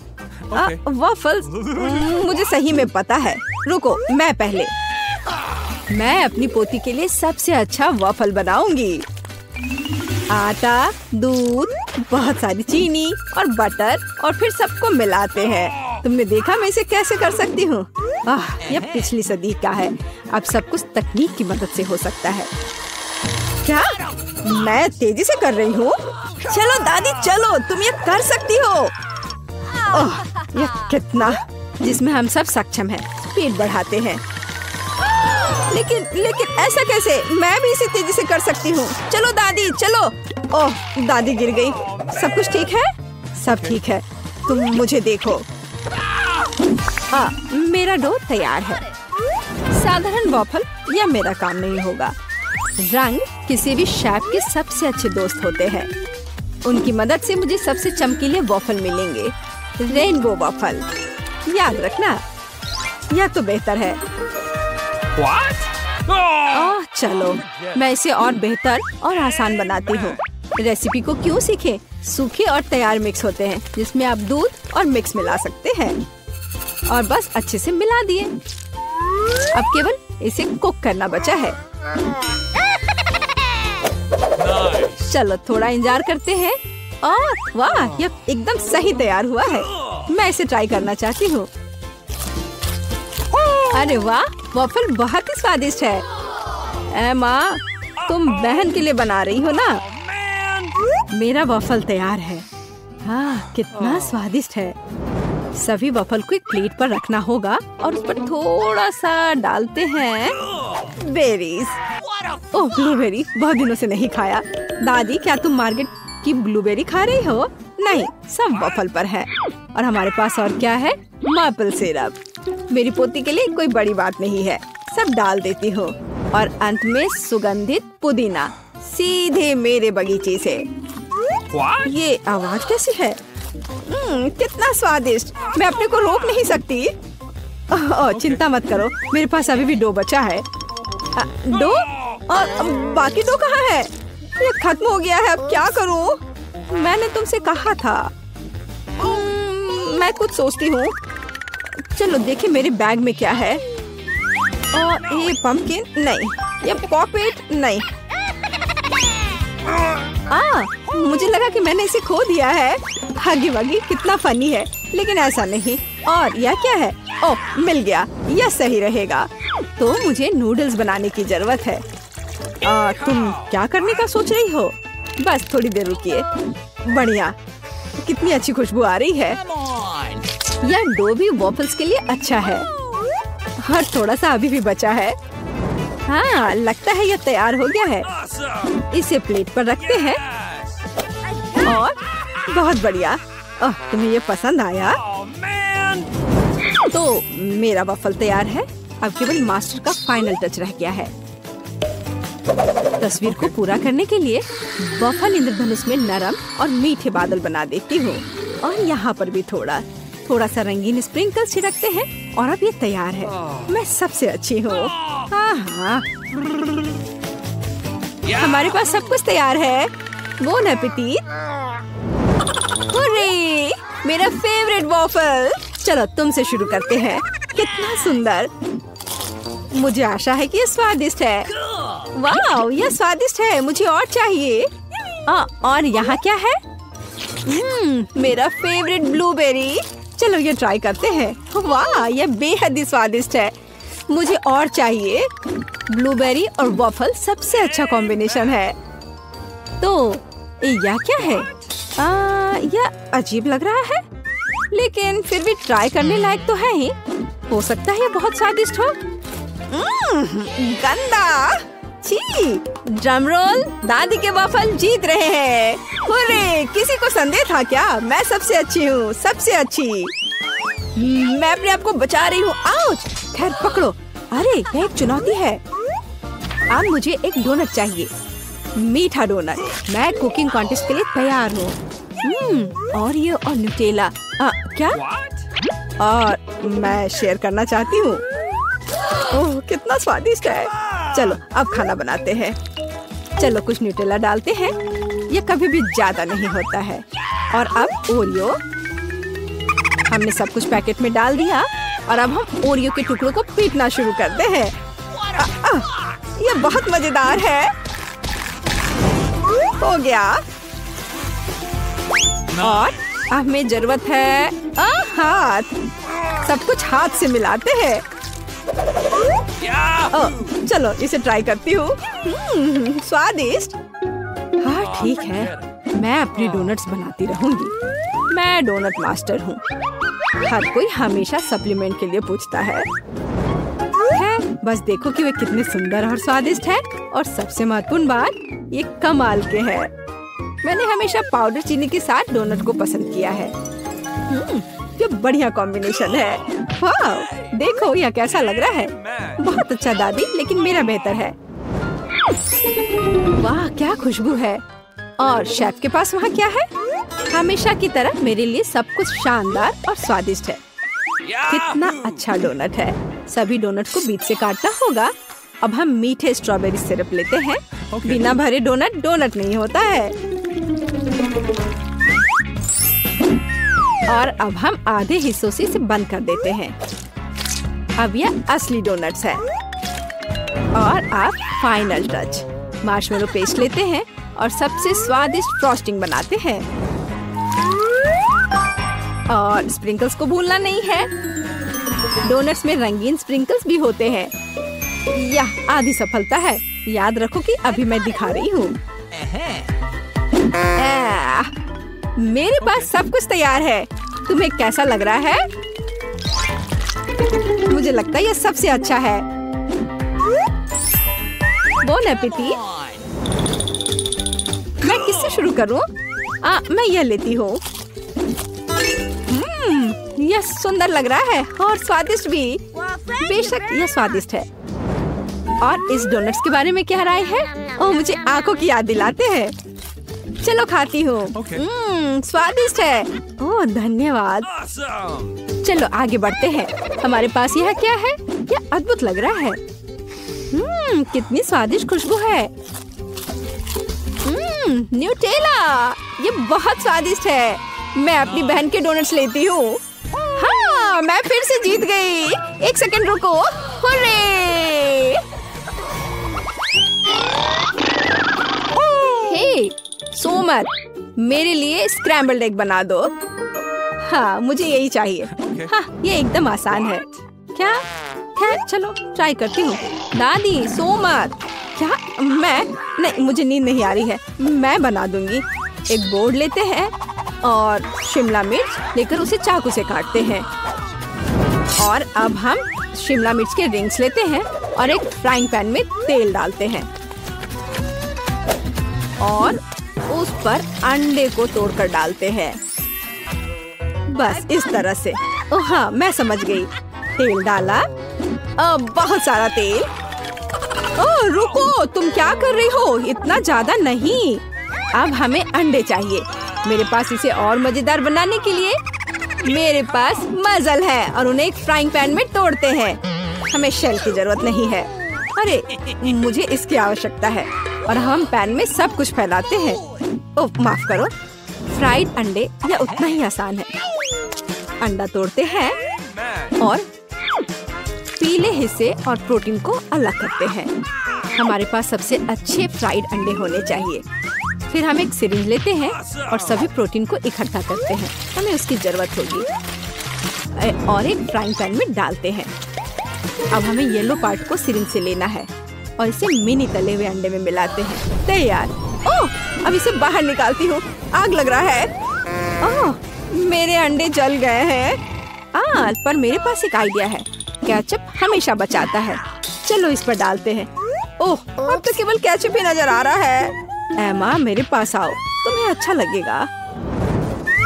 वॉफल्स मुझे सही में पता है। रुको, मैं पहले। मैं अपनी पोती के लिए सबसे अच्छा वॉफल बनाऊंगी। आटा, दूध, बहुत सारी चीनी और बटर और फिर सबको मिलाते हैं। तुमने देखा मैं इसे कैसे कर सकती हूँ? यह पिछली सदी का है। अब सब कुछ तकनीक की मदद से हो सकता है। क्या मैं तेजी से कर रही हूँ? चलो दादी चलो, तुम ये कर सकती हो। यह कितना जिसमें हम सब सक्षम हैं। स्पीड बढ़ाते हैं। लेकिन ऐसा कैसे? मैं भी इसे तेजी से कर सकती हूँ। चलो दादी चलो। ओह दादी गिर गई। सब कुछ ठीक है? सब ठीक है। तुम मुझे देखो। मेरा डो तैयार है। साधारण वॉफल या मेरा काम नहीं होगा। रंग किसी भी शेफ के सबसे अच्छे दोस्त होते हैं। उनकी मदद से मुझे सबसे चमकीले वॉफल मिलेंगे। Rainbow waffle. याद रखना, यह तो बेहतर है। चलो मैं इसे और बेहतर और आसान बनाती हूँ। रेसिपी को क्यों सीखें? सूखे और तैयार मिक्स होते हैं जिसमें आप दूध और मिक्स मिला सकते हैं और बस अच्छे से मिला दिए। अब केवल इसे कुक करना बचा है। चलो थोड़ा इंतजार करते हैं। वाह, यह एकदम सही तैयार हुआ है। मैं इसे ट्राई करना चाहती हूँ। अरे वाह, वॉफल बहुत ही स्वादिष्ट है। माँ, तुम बहन के लिए बना रही हो ना? मेरा वॉफल तैयार है। कितना स्वादिष्ट है। सभी वॉफल को एक प्लेट पर रखना होगा और उस पर थोड़ा सा डालते हैं बेरीज। ओह ब्लूबेरी, बहुत दिनों से नहीं खाया। दादी, क्या तुम मार्केट की ब्लूबेरी खा रही हो? नहीं, सब वॉफल पर है। और हमारे पास और क्या है? Maple syrup. मेरी पोती के लिए कोई बड़ी बात नहीं है, सब डाल देती हूँ। और अंत में सुगंधित पुदीना सीधे मेरे बगीचे से। ये आवाज कैसी है? कितना स्वादिष्ट। मैं अपने को रोक नहीं सकती। चिंता मत करो, मेरे पास अभी भी डो बचा है। डो? और बाकी डो कहाँ है? ये खत्म हो गया है। अब क्या करूँ? मैंने तुमसे कहा था। मैं कुछ सोचती हूँ। चलो देखिए मेरे बैग में क्या है। ये पंपकिन नहीं, ये पॉकेट नहीं। मुझे लगा कि मैंने इसे खो दिया है। हगी वगी, कितना फनी है, लेकिन ऐसा नहीं। और यह क्या है? ओह मिल गया, यह सही रहेगा। तो मुझे नूडल्स बनाने की जरूरत है। तुम क्या करने का सोच रही हो? बस थोड़ी देर रुकिए। बढ़िया, कितनी अच्छी खुशबू आ रही है। यह डो भी वॉफल्स के लिए अच्छा है। और थोड़ा सा अभी भी बचा है। लगता है यह तैयार हो गया है। इसे प्लेट पर रखते हैं। और बहुत बढ़िया। तुम्हें ये पसंद आया? तो मेरा वॉफल तैयार है। अब केवल मास्टर का फाइनल टच रह गया है। तस्वीर को पूरा करने के लिए वॉफल इंद्रधनुष में नरम और मीठे बादल बना देती हूँ। और यहाँ पर भी थोड़ा सा रंगीन स्प्रिंकल छिड़कते हैं और अब ये तैयार है। मैं सबसे अच्छी हूँ। हमारे पास सब कुछ तैयार है। Bone appétit. हुर्रे, मेरा फेवरेट वॉफल। चलो तुमसे शुरू करते हैं। कितना सुंदर। मुझे आशा है कि ये स्वादिष्ट है। वाह, यह स्वादिष्ट है। मुझे और चाहिए। और यहाँ क्या है? मेरा फेवरेट ब्लूबेरी। चलो ये ट्राई करते हैं। वाह, यह बेहद ही स्वादिष्ट है। मुझे और चाहिए। ब्लूबेरी और वॉफल सबसे अच्छा कॉम्बिनेशन है। तो यह क्या है? यह अजीब लग रहा है, लेकिन फिर भी ट्राई करने लायक तो है ही। हो सकता है ये बहुत स्वादिष्ट हो। गंदा। छी! ड्रम रोल, दादी के वॉफल जीत रहे हैं। हुर्रे! किसी को संदेह था क्या? मैं सबसे अच्छी हूँ, सबसे अच्छी। मैं अपने आप को बचा रही हूँ। आउच! खैर पकड़ो। अरे यह एक चुनौती है। अब मुझे एक डोनट चाहिए, मीठा डोनट। मैं कुकिंग कॉन्टेस्ट के लिए तैयार हूँ। ओरियो और न्यूटेला। क्या? और मैं शेयर करना चाहती हूँ। ओह कितना स्वादिष्ट है। चलो अब खाना बनाते हैं। चलो कुछ न्यूटेला डालते हैं, ये कभी भी ज्यादा नहीं होता है। और अब ओरियो, हमने सब कुछ पैकेट में डाल दिया और अब हम ओरियो के टुकड़ों को पीटना शुरू करते हैं। ये बहुत मजेदार है। हो गया। और अब हमें जरूरत है हाथ। सब कुछ हाथ से मिलाते हैं। चलो इसे ट्राई करती हूँ। स्वादिष्ट। हाँ ठीक है, मैं अपनी डोनट्स बनाती रहूंगी। मैं डोनट मास्टर हूँ। हर कोई हमेशा सप्लीमेंट के लिए पूछता है। बस देखो कि वे कितने सुंदर और स्वादिष्ट है। और सबसे महत्वपूर्ण बात, ये कमाल के हैं। मैंने हमेशा पाउडर चीनी के साथ डोनट को पसंद किया है। ये बढ़िया कॉम्बिनेशन है। वाह देखो यह कैसा लग रहा है। बहुत अच्छा दादी, लेकिन मेरा बेहतर है। वाह क्या खुशबू है। और शेफ के पास वहाँ क्या है? हमेशा की तरह मेरे लिए सब कुछ शानदार और स्वादिष्ट है। कितना अच्छा डोनट है। सभी डोनट को बीच से काटना होगा। अब हम मीठे स्ट्रॉबेरी सिरप लेते हैं। बिना भरे डोनट डोनट नहीं होता है। और अब हम आधे हिस्सों से इसे बंद कर देते हैं। अब यह असली डोनट्स है। और अब फाइनल टच, मार्शमेलो पेस्ट लेते हैं और सबसे स्वादिष्ट फ्रॉस्टिंग बनाते हैं। और स्प्रिंकल्स को भूलना नहीं है। डोनट्स में रंगीन स्प्रिंकल्स भी होते हैं। यह आधी सफलता है। याद रखो कि अभी मैं दिखा रही हूँ। मेरे पास सब कुछ तैयार है। तुम्हें कैसा लग रहा है? मुझे लगता है यह सबसे अच्छा है। बोन एपेटी। मैं किससे शुरू करूं? मैं यह लेती हूँ। यह सुंदर लग रहा है और स्वादिष्ट भी। बेशक यह स्वादिष्ट है। और इस डोनट्स के बारे में क्या राय है? ओह मुझे आंखों की याद दिलाते हैं। चलो खाती हूँ। स्वादिष्ट है। ओह धन्यवाद। चलो आगे बढ़ते हैं। हमारे पास यह क्या है? यह अद्भुत लग रहा है। कितनी स्वादिष्ट खुशबू है। न्यूटेला, ये बहुत स्वादिष्ट है। मैं अपनी बहन के डोनट्स लेती हूँ। हाँ मैं फिर से जीत गई। एक सेकंड रुको। हुर्रे! हे सोमर, मेरे लिए स्क्रैम्बल्ड एग बना दो। हाँ मुझे यही चाहिए। हाँ ये एकदम आसान है। क्या? खैर चलो ट्राई करती हूँ। दादी सोमर। क्या? मैं नहीं, मुझे नींद नहीं आ रही है। मैं बना दूंगी। एक बोर्ड लेते हैं और शिमला मिर्च लेकर उसे चाकू से काटते हैं। और अब हम शिमला मिर्च के रिंग्स लेते हैं और एक फ्राइंग पैन में तेल डालते हैं और उस पर अंडे को तोड़कर डालते हैं। बस इस तरह से। ओह हाँ मैं समझ गई। तेल डाला, बहुत सारा तेल। ओह रुको, तुम क्या कर रही हो? इतना ज्यादा नहीं। अब हमें अंडे चाहिए। मेरे पास इसे और मजेदार बनाने के लिए मेरे पास मजल है और उन्हें एक फ्राइंग पैन में तोड़ते हैं। हमें शेल की जरूरत नहीं है। अरे मुझे इसकी आवश्यकता है। और हम पैन में सब कुछ फैलाते हैं। ओह माफ करो। फ्राइड अंडे यह उतना ही आसान है। अंडा तोड़ते हैं और पीले हिस्से और प्रोटीन को अलग करते हैं। हमारे पास सबसे अच्छे फ्राइड अंडे होने चाहिए। फिर हम एक सिरिंज लेते हैं और सभी प्रोटीन को इकट्ठा करते हैं। हमें उसकी जरूरत होगी और एक फ्राइंग पैन में डालते हैं। अब हमें येलो पार्ट को सिरिंज से लेना है और इसे मिनी तले हुए अंडे में मिलाते हैं। तैयार। ओह अब इसे बाहर निकालती हूँ। आग लग रहा है। ओह मेरे अंडे जल गए हैं। पर मेरे पास एक आइडिया है। केचप हमेशा बचाता है। चलो इस पर डालते हैं। ओह, अब तो केवल केचप ही नजर आ रहा है। एमा, मेरे पास आओ, तुम्हें अच्छा लगेगा।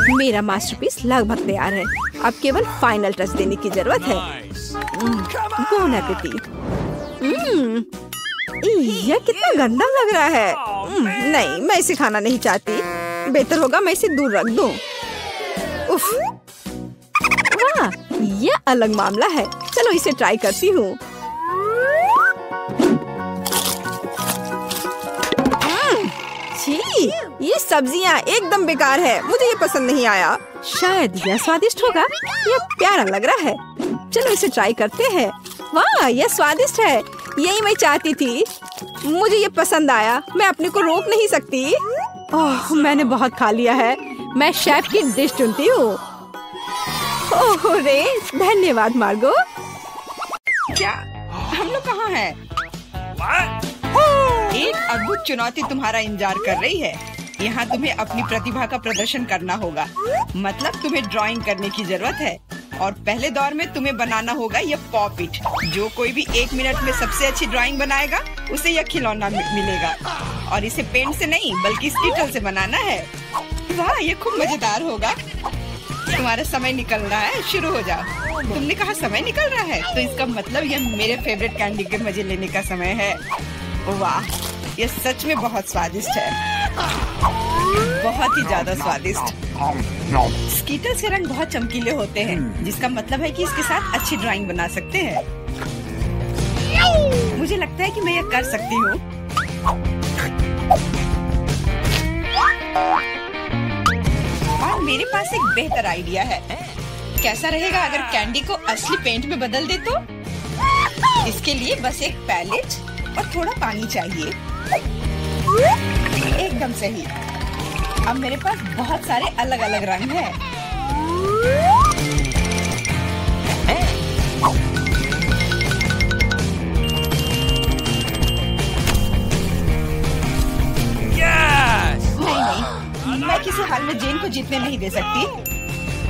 मेरा मास्टरपीस लगभग तैयार है। अब केवल फाइनल टच देने की जरूरत है। Bone appétit. यह कितना गंदा लग रहा है। नहीं, मैं इसे खाना नहीं चाहती। बेहतर होगा मैं इसे दूर रख दूं। उफ, वाह, यह अलग मामला है। चलो इसे ट्राई करती हूँ। छी, ये सब्जियाँ एकदम बेकार है। मुझे ये पसंद नहीं आया। शायद यह स्वादिष्ट होगा। यह प्यारा लग रहा है। चलो इसे ट्राई करते हैं। वाह, यह स्वादिष्ट है। यही मैं चाहती थी। मुझे ये पसंद आया। मैं अपने को रोक नहीं सकती। ओह, मैंने बहुत खा लिया है। मैं शेफ की डिश चुनती हूँ। ओह रे, धन्यवाद मार्गो। क्या हम लोग कहाँ हैं? एक अद्भुत चुनौती तुम्हारा इंतजार कर रही है। यहाँ तुम्हें अपनी प्रतिभा का प्रदर्शन करना होगा। मतलब तुम्हें ड्राइंग करने की जरूरत है। और पहले दौर में तुम्हें बनाना होगा यह पॉपिट। जो कोई भी 1 मिनट में सबसे अच्छी ड्राइंग बनाएगा उसे यह खिलौना मिलेगा। और इसे पेंट से नहीं बल्कि स्टिकर से बनाना है। वाह, ये खूब मजेदार होगा। तुम्हारा समय निकल रहा है, शुरू हो जाओ। तुमने कहा समय निकल रहा है, तो इसका मतलब यह मेरे फेवरेट कैंडी के मजे लेने का समय है। वाह, यह सच में बहुत स्वादिष्ट है। बहुत ही ज्यादा स्वादिष्ट। स्कीटल्स के रंग बहुत चमकीले होते हैं, जिसका मतलब है कि इसके साथ अच्छी ड्राइंग बना सकते हैं। मुझे लगता है कि मैं यह कर सकती हूँ। और मेरे पास एक बेहतर आइडिया है। कैसा रहेगा अगर कैंडी को असली पेंट में बदल दे तो? इसके लिए बस एक पैलेट और थोड़ा पानी चाहिए। एकदम सही। अब मेरे पास बहुत सारे अलग अलग रंग हैं। नहीं, मैं किसी हाल में जेन को जीतने नहीं दे सकती।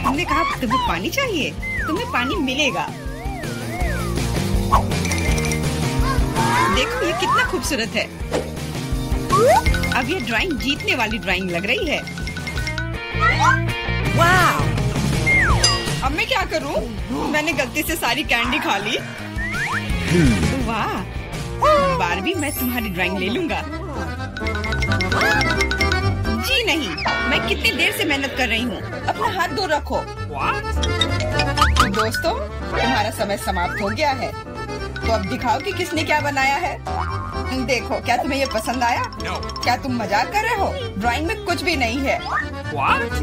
तुमने कहा तुम्हें पानी चाहिए, तुम्हें पानी मिलेगा। देखो ये कितना खूबसूरत है। अब ये ड्राइंग जीतने वाली ड्राइंग लग रही है। वाह! अब मैं क्या करूं? मैंने गलती से सारी कैंडी खा ली। वाह! बारबी, मैं तुम्हारी ड्राइंग ले लूंगा। जी नहीं, मैं कितनी देर से मेहनत कर रही हूँ। अपना हाथ दूर रखो। दोस्तों, तुम्हारा समय समाप्त हो गया है। तो अब दिखाओ कि किसने क्या बनाया है। देखो, क्या तुम्हें ये पसंद आया? क्या तुम मजाक कर रहे हो? ड्राइंग में कुछ भी नहीं है।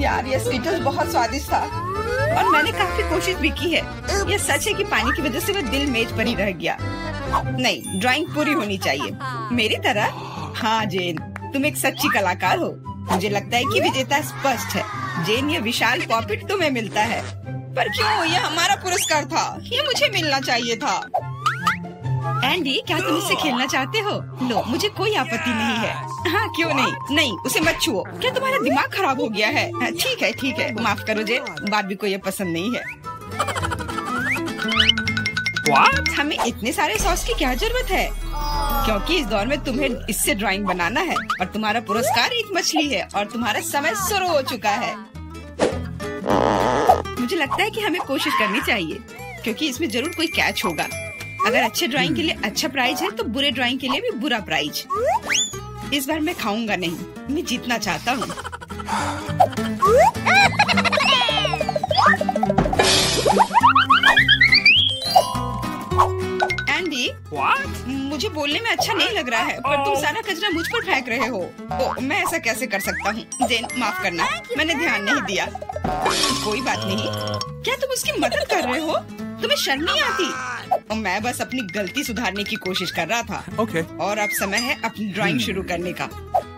यार, ये स्कीटल्स बहुत स्वादिष्ट था और मैंने काफी कोशिश भी की है। ये सच है कि पानी की वजह से वह दिल मेज पर ही रह गया। नहीं, ड्राइंग पूरी होनी चाहिए मेरी तरह। हाँ जेन, तुम एक सच्ची कलाकार हो। मुझे लगता है कि विजेता स्पष्ट है। जेन, ये विशाल पॉपिट तुम्हें मिलता है। पर क्यों? ये हमारा पुरस्कार था। ये मुझे मिलना चाहिए था। एंडी, क्या तुम इससे खेलना चाहते हो? लो, मुझे कोई आपत्ति नहीं है। हाँ, क्यों नहीं? नहीं, उसे मत छुओ। क्या तुम्हारा दिमाग खराब हो गया है? ठीक है, ठीक है, माफ करो जेन, बारबी को ये पसंद नहीं है। What? हमें इतने सारे सॉस की क्या जरूरत है? क्योंकि इस दौर में तुम्हें इससे ड्राइंग बनाना है और तुम्हारा पुरस्कार एक मछली है और तुम्हारा समय शुरू हो चुका है। मुझे लगता है कि हमें कोशिश करनी चाहिए क्योंकि इसमें जरूर कोई कैच होगा। अगर अच्छे ड्राइंग के लिए अच्छा प्राइज है तो बुरे ड्राइंग के लिए भी बुरा प्राइज। इस बार मैं खाऊंगा नहीं, मैं जीतना चाहता हूँ। एंडी, मुझे बोलने में अच्छा नहीं लग रहा है, पर तुम सारा कचरा मुझ पर फेंक रहे हो। तो मैं ऐसा कैसे कर सकता हूँ? जेन, माफ करना, मैंने ध्यान नहीं दिया। कोई बात नहीं। क्या तुम उसकी मदद कर रहे हो? तुम्हें शर्म नहीं आती? और मैं बस अपनी गलती सुधारने की कोशिश कर रहा था। और अब समय है अपनी ड्राइंग शुरू करने का।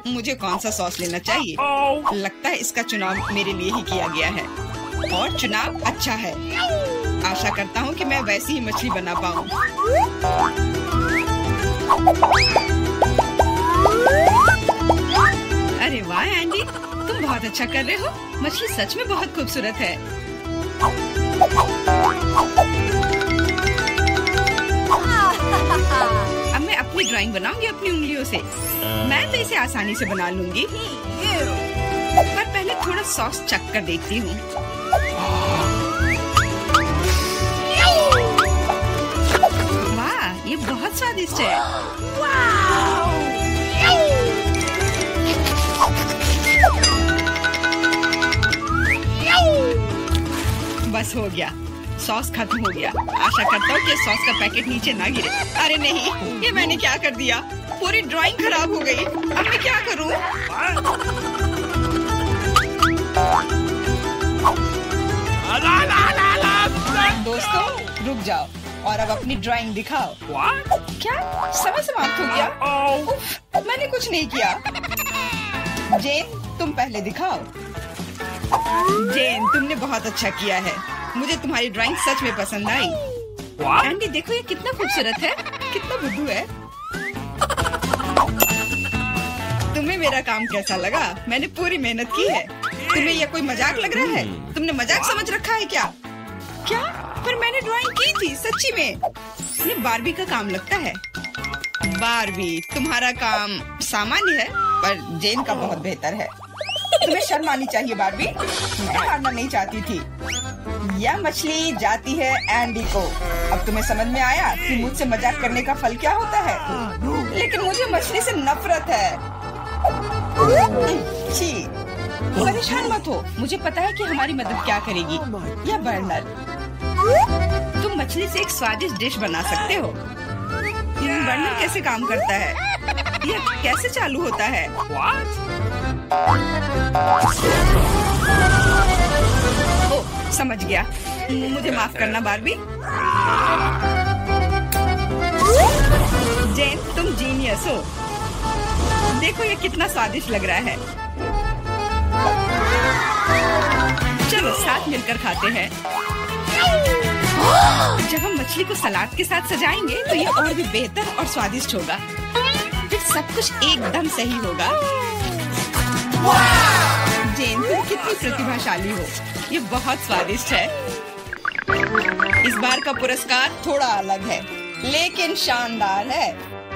मुझे कौन सा सॉस लेना चाहिए? लगता है इसका चुनाव मेरे लिए ही किया गया है और चुनाव अच्छा है। आशा करता हूँ कि मैं वैसी ही मछली बना पाऊँ। अरे वाह एंडी, तुम बहुत अच्छा कर रहे हो। मछली सच में बहुत खूबसूरत है। अब मैं अपनी ड्राइंग बनाऊंगी अपनी उंगलियों से। मैं तो इसे आसानी से बना लूंगी, पर पहले थोड़ा सॉस चख कर देखती हूँ। वाह, ये बहुत स्वादिष्ट है। बस हो गया, सॉस खत्म हो गया। आशा करता हूँ कि सॉस का पैकेट नीचे ना गिरे। अरे नहीं, ये मैंने क्या कर दिया? पूरी ड्राइंग खराब हो गई। अब मैं क्या करूँ? दोस्तों रुक जाओ और अब अपनी ड्राइंग दिखाओ। क्या समय समाप्त हो गया? उफ, मैंने कुछ नहीं किया। जेन, तुम पहले दिखाओ। जेन, तुमने बहुत अच्छा किया है। मुझे तुम्हारी ड्राइंग सच में पसंद आई। एंडी देखो, ये कितना खूबसूरत है, कितना बुद्धू है। तुम्हें मेरा काम कैसा लगा? मैंने पूरी मेहनत की है। तुम्हें यह कोई मजाक लग रहा है? तुमने मजाक समझ रखा है क्या? क्या? पर मैंने ड्राइंग की थी सच्ची में। ये बारबी का काम लगता है। बारबी, तुम्हारा काम सामान्य है, पर जेन का बहुत बेहतर है। तुम्हें शर्म आनी चाहिए बारबी। मैं हारना नहीं चाहती थी। यह मछली जाती है एंडी को। अब तुम्हें समझ में आया कि मुझसे मजाक करने का फल क्या होता है? लेकिन मुझे मछली से नफरत है। छी, परेशान मत हो। मुझे पता है कि हमारी मदद क्या करेगी। यह बर्नर, तुम मछली से एक स्वादिष्ट डिश बना सकते हो। बर्नर कैसे काम करता है? यह कैसे चालू होता है? ओह, समझ गया। मुझे माफ करना बारबी। जेन, तुम जीनियस हो। देखो ये कितना स्वादिष्ट लग रहा है। चलो साथ मिलकर खाते हैं। जब हम मछली को सलाद के साथ सजाएंगे तो ये और भी बेहतर और स्वादिष्ट होगा। फिर सब कुछ एकदम सही होगा। जेन, तुम कितनी प्रतिभाशाली हो। ये बहुत स्वादिष्ट है। इस बार का पुरस्कार थोड़ा अलग है, लेकिन शानदार है।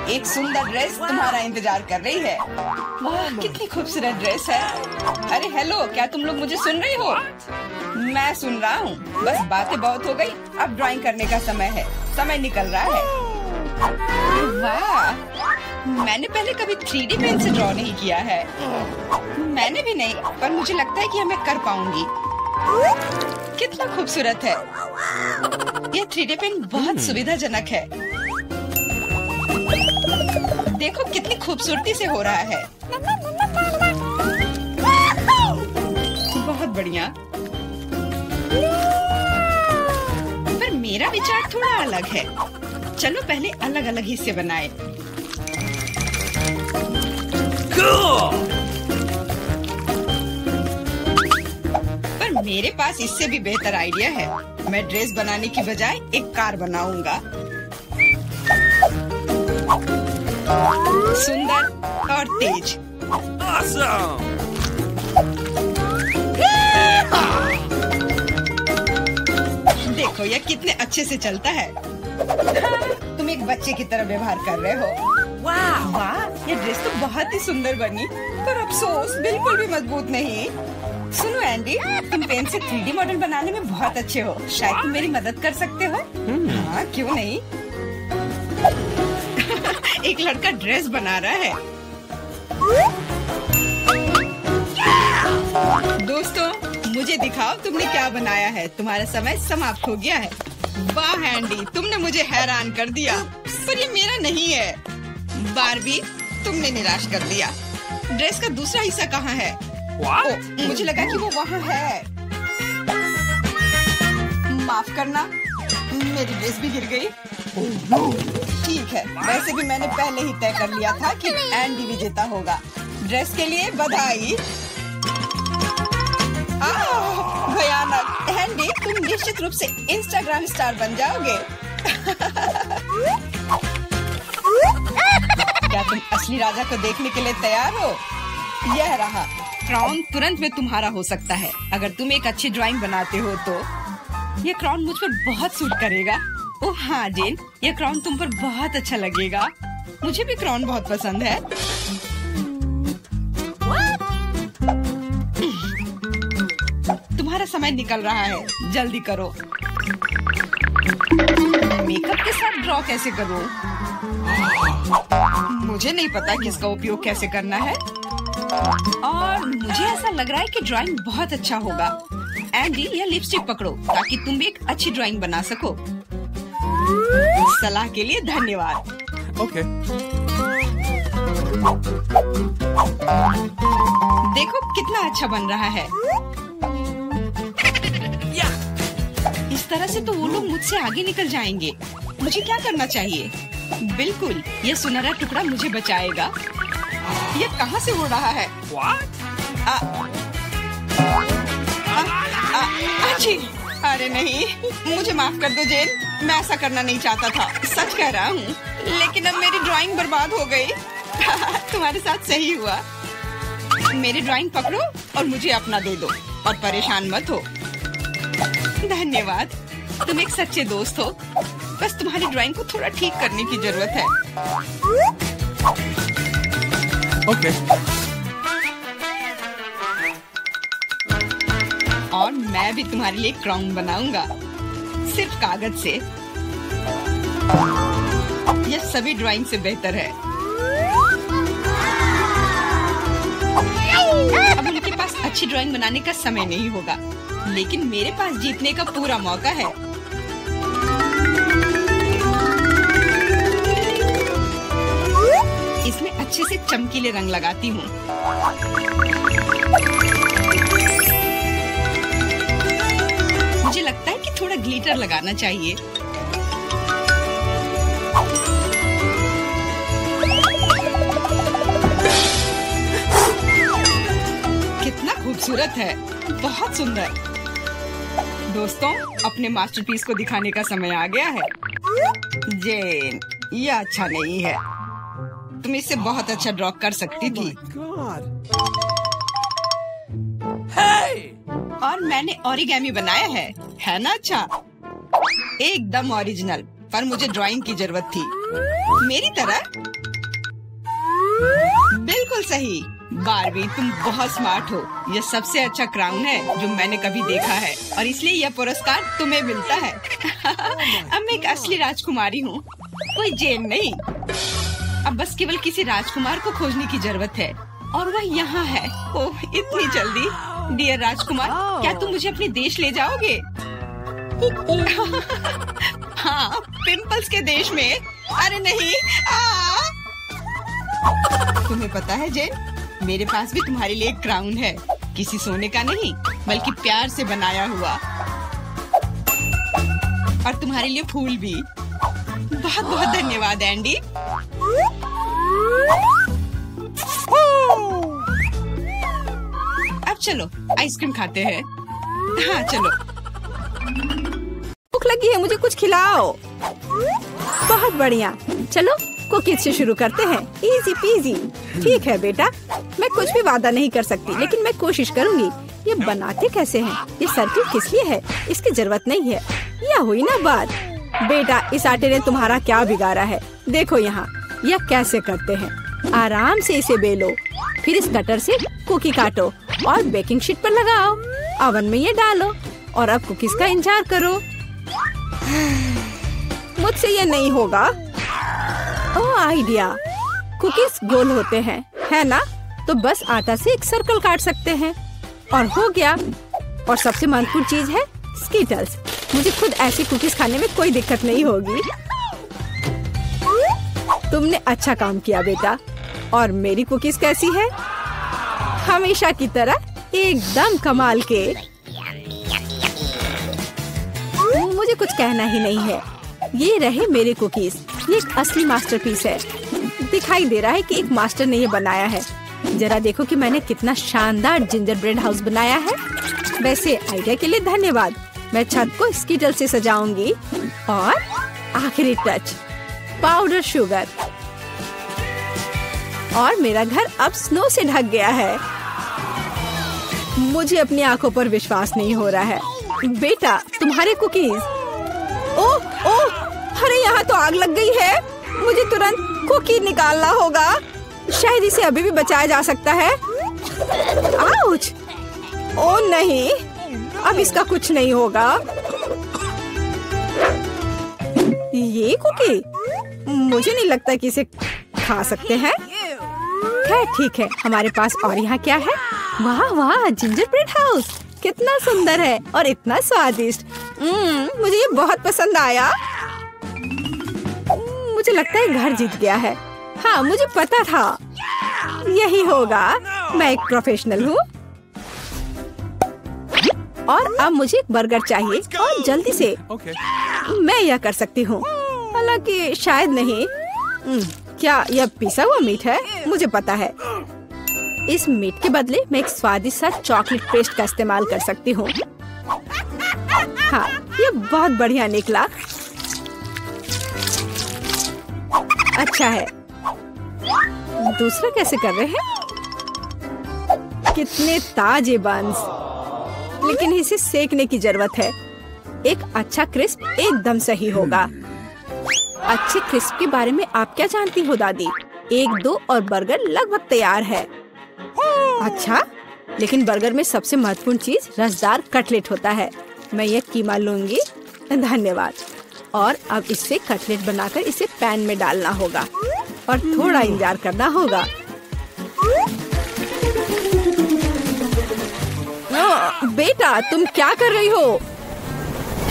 एक सुंदर ड्रेस तुम्हारा इंतजार कर रही है। वाह, कितनी खूबसूरत ड्रेस है। अरे हेलो, क्या तुम लोग मुझे सुन रही हो? मैं सुन रहा हूँ। बस बातें बहुत हो गई, अब ड्राइंग करने का समय है। समय निकल रहा है। वाह, मैंने पहले कभी 3D पेन से ड्रॉ नहीं किया है। मैंने भी नहीं, पर मुझे लगता है कि मैं कर पाऊंगी। कितना खूबसूरत है। यह 3D पेन बहुत सुविधाजनक है। देखो कितनी खूबसूरती से हो रहा है। बहुत बढ़िया। पर मेरा विचार थोड़ा अलग है। चलो पहले अलग अलग हिस्से बनाएं। पर मेरे पास इससे भी बेहतर आइडिया है। मैं ड्रेस बनाने की बजाय एक कार बनाऊंगा। सुंदर और तेज। Awesome! देखो यह कितने अच्छे से चलता है। तुम एक बच्चे की तरह व्यवहार कर रहे हो। वाह वाह, ये ड्रेस तो बहुत ही सुंदर बनी, पर अफसोस बिल्कुल भी मजबूत नहीं। सुनो एंडी, तुम पेन से 3D मॉडल बनाने में बहुत अच्छे हो। शायद तुम मेरी मदद कर सकते हो। हाँ, क्यों नहीं। एक लड़का ड्रेस बना रहा है। दोस्तों, मुझे दिखाओ तुमने क्या बनाया है। तुम्हारा समय समाप्त हो गया है। वाह एंडी, तुमने मुझे हैरान कर दिया, पर ये मेरा नहीं है। बारबी, तुमने निराश कर दिया। ड्रेस का दूसरा हिस्सा कहाँ है? ओ, मुझे लगा कि वो वहाँ है। माफ करना, मेरी ड्रेस भी गिर गई। ठीक है, वैसे भी मैंने पहले ही तय कर लिया था कि एंडी विजेता होगा। ड्रेस के लिए बधाई। भयानक। एंडी, तुम निश्चित रूप से इंस्टाग्राम स्टार बन जाओगे। क्या तुम असली राजा को देखने के लिए तैयार हो? यह रहा क्राउन। तुरंत में तुम्हारा हो सकता है अगर तुम एक अच्छी ड्राइंग बनाते हो तो। ये क्राउन मुझ पर बहुत सूट करेगा। ओह हाँ जेन, ये क्राउन तुम पर बहुत अच्छा लगेगा। मुझे भी क्राउन बहुत पसंद है। तुम्हारा समय निकल रहा है, जल्दी करो। मेकअप के साथ ड्रॉ कैसे करूं? मुझे नहीं पता कि इसका उपयोग कैसे करना है, और मुझे ऐसा लग रहा है कि ड्राइंग बहुत अच्छा होगा। एंडी, यह लिपस्टिक पकड़ो ताकि तुम भी एक अच्छी ड्राइंग बना सको। सलाह के लिए धन्यवाद। ओके। देखो कितना अच्छा बन रहा है। इस तरह से तो वो लोग मुझसे आगे निकल जाएंगे। मुझे क्या करना चाहिए? बिल्कुल, ये सुनहरा टुकड़ा मुझे बचाएगा। ये कहाँ से हो रहा है? अरे नहीं, मुझे माफ कर दो जेन, मैं ऐसा करना नहीं चाहता था। सच कह रहा हूँ, लेकिन अब मेरी ड्राइंग बर्बाद हो गई। तुम्हारे साथ सही हुआ। मेरी ड्राइंग पकड़ो और मुझे अपना दे दो, और परेशान मत हो। धन्यवाद, तुम एक सच्चे दोस्त हो। बस तुम्हारी ड्राइंग को थोड़ा ठीक करने की जरूरत है। ओके। और मैं भी तुम्हारे लिए क्राउन बनाऊंगा, सिर्फ कागज से। यह सभी ड्राइंग से बेहतर है। अब उनके पास अच्छी ड्राइंग बनाने का समय नहीं होगा, लेकिन मेरे पास जीतने का पूरा मौका है। इसमें अच्छे से चमकीले रंग लगाती हूँ। मुझे लगता है कि थोड़ा ग्लिटर लगाना चाहिए। कितना खूबसूरत है, बहुत सुंदर। दोस्तों, अपने मास्टरपीस को दिखाने का समय आ गया है। जेन, यह अच्छा नहीं है। तुम इससे बहुत अच्छा ड्रॉ कर सकती थी। और मैंने ओरिगेमी बनाया है ना? अच्छा, एकदम ओरिजिनल। पर मुझे ड्राइंग की जरूरत थी, मेरी तरह। बिल्कुल सही। बारबी, तुम बहुत स्मार्ट हो। यह सबसे अच्छा क्राउन है जो मैंने कभी देखा है, और इसलिए यह पुरस्कार तुम्हें मिलता है। अब मैं एक असली राजकुमारी हूँ, कोई जेन नहीं। अब बस केवल किसी राजकुमार को खोजने की जरूरत है, और वह यहाँ है। ओह, इतनी जल्दी। डियर राजकुमार, क्या तुम मुझे अपने देश ले जाओगे? हाँ, पिंपल्स के देश में। अरे नहीं। तुम्हें पता है जेन, मेरे पास भी तुम्हारे लिए एक क्राउन है। किसी सोने का नहीं, बल्कि प्यार से बनाया हुआ। और तुम्हारे लिए फूल भी। बहुत बहुत धन्यवाद एंडी। अब चलो आइसक्रीम खाते हैं। हाँ चलो। भूख लगी है, मुझे कुछ खिलाओ। बहुत बढ़िया, चलो कुकीज से शुरू करते हैं। Easy PG. ठीक है बेटा, मैं कुछ भी वादा नहीं कर सकती, लेकिन मैं कोशिश करूंगी। ये बनाते कैसे हैं? ये सर्किल किस लिए है? इसकी जरूरत नहीं है। यह हुई ना बात। बेटा, इस आटे ने तुम्हारा क्या बिगाड़ा है? देखो यहाँ, यह कैसे करते हैं। आराम से इसे बेलो, फिर इस कटर से कुकी काटो और बेकिंग शीट पर लगाओ। ओवन में ये डालो और अब कुकीज का इंतजार करो। मुझसे ये नहीं होगा। ओह, आइडिया। कुकीज गोल होते हैं, है ना? तो बस आटा से एक सर्कल काट सकते हैं और हो गया। और सबसे महत्वपूर्ण चीज है स्कीटल्स। मुझे खुद ऐसी कुकीज खाने में कोई दिक्कत नहीं होगी। तुमने अच्छा काम किया बेटा। और मेरी कुकीज कैसी है? हमेशा की तरह एकदम कमाल के। मुझे कुछ कहना ही नहीं है। ये रहे मेरे कुकीज। ये एक असली मास्टरपीस है। दिखाई दे रहा है कि एक मास्टर ने ये बनाया है। जरा देखो कि मैंने कितना शानदार जिंजर ब्रेड हाउस बनाया है। वैसे आइडिया के लिए धन्यवाद। मैं छत को स्कीटल से सजाऊंगी। और आखिरी टच, पाउडर शुगर। और मेरा घर अब स्नो से ढक गया है। मुझे अपनी आंखों पर विश्वास नहीं हो रहा है। बेटा, तुम्हारे कुकीज। ओह ओह, अरे यहाँ तो आग लग गई है। मुझे तुरंत कुकी निकालना होगा। शायद इसे अभी भी बचाया जा सकता है। आउच! ओ नहीं, अब इसका कुछ नहीं होगा। ये कुकी मुझे नहीं लगता कि इसे खा सकते हैं। खैर ठीक है, हमारे पास और यहाँ क्या है? वाह वाह, जिंजर ब्रेड हाउस कितना सुंदर है और इतना स्वादिष्ट। मुझे ये बहुत पसंद आया। मुझे लगता है घर जीत गया है। हाँ, मुझे पता था यही होगा। मैं एक प्रोफेशनल हूँ। और अब मुझे एक बर्गर चाहिए और जल्दी से। मैं यह कर सकती हूँ, हालांकि शायद नहीं। क्या यह पिसा हुआ मीट है? मुझे पता है। इस मीट के बदले मैं एक स्वादिष्ट सा चॉकलेट पेस्ट का इस्तेमाल कर सकती हूँ। हाँ, ये बहुत बढ़िया निकला। अच्छा है। दूसरा कैसे कर रहे हैं? कितने ताजे बंस, लेकिन इसे सेकने की जरूरत है। एक अच्छा क्रिस्प एकदम सही होगा। अच्छे क्रिस्प के बारे में आप क्या जानती हो दादी? 1-2 और बर्गर लगभग तैयार है। अच्छा, लेकिन बर्गर में सबसे महत्वपूर्ण चीज रसदार कटलेट होता है। मैं ये कीमा लूंगी। धन्यवाद। और अब इससे कटलेट बनाकर इसे पैन में डालना होगा और थोड़ा इंतजार करना होगा। बेटा, तुम क्या कर रही हो?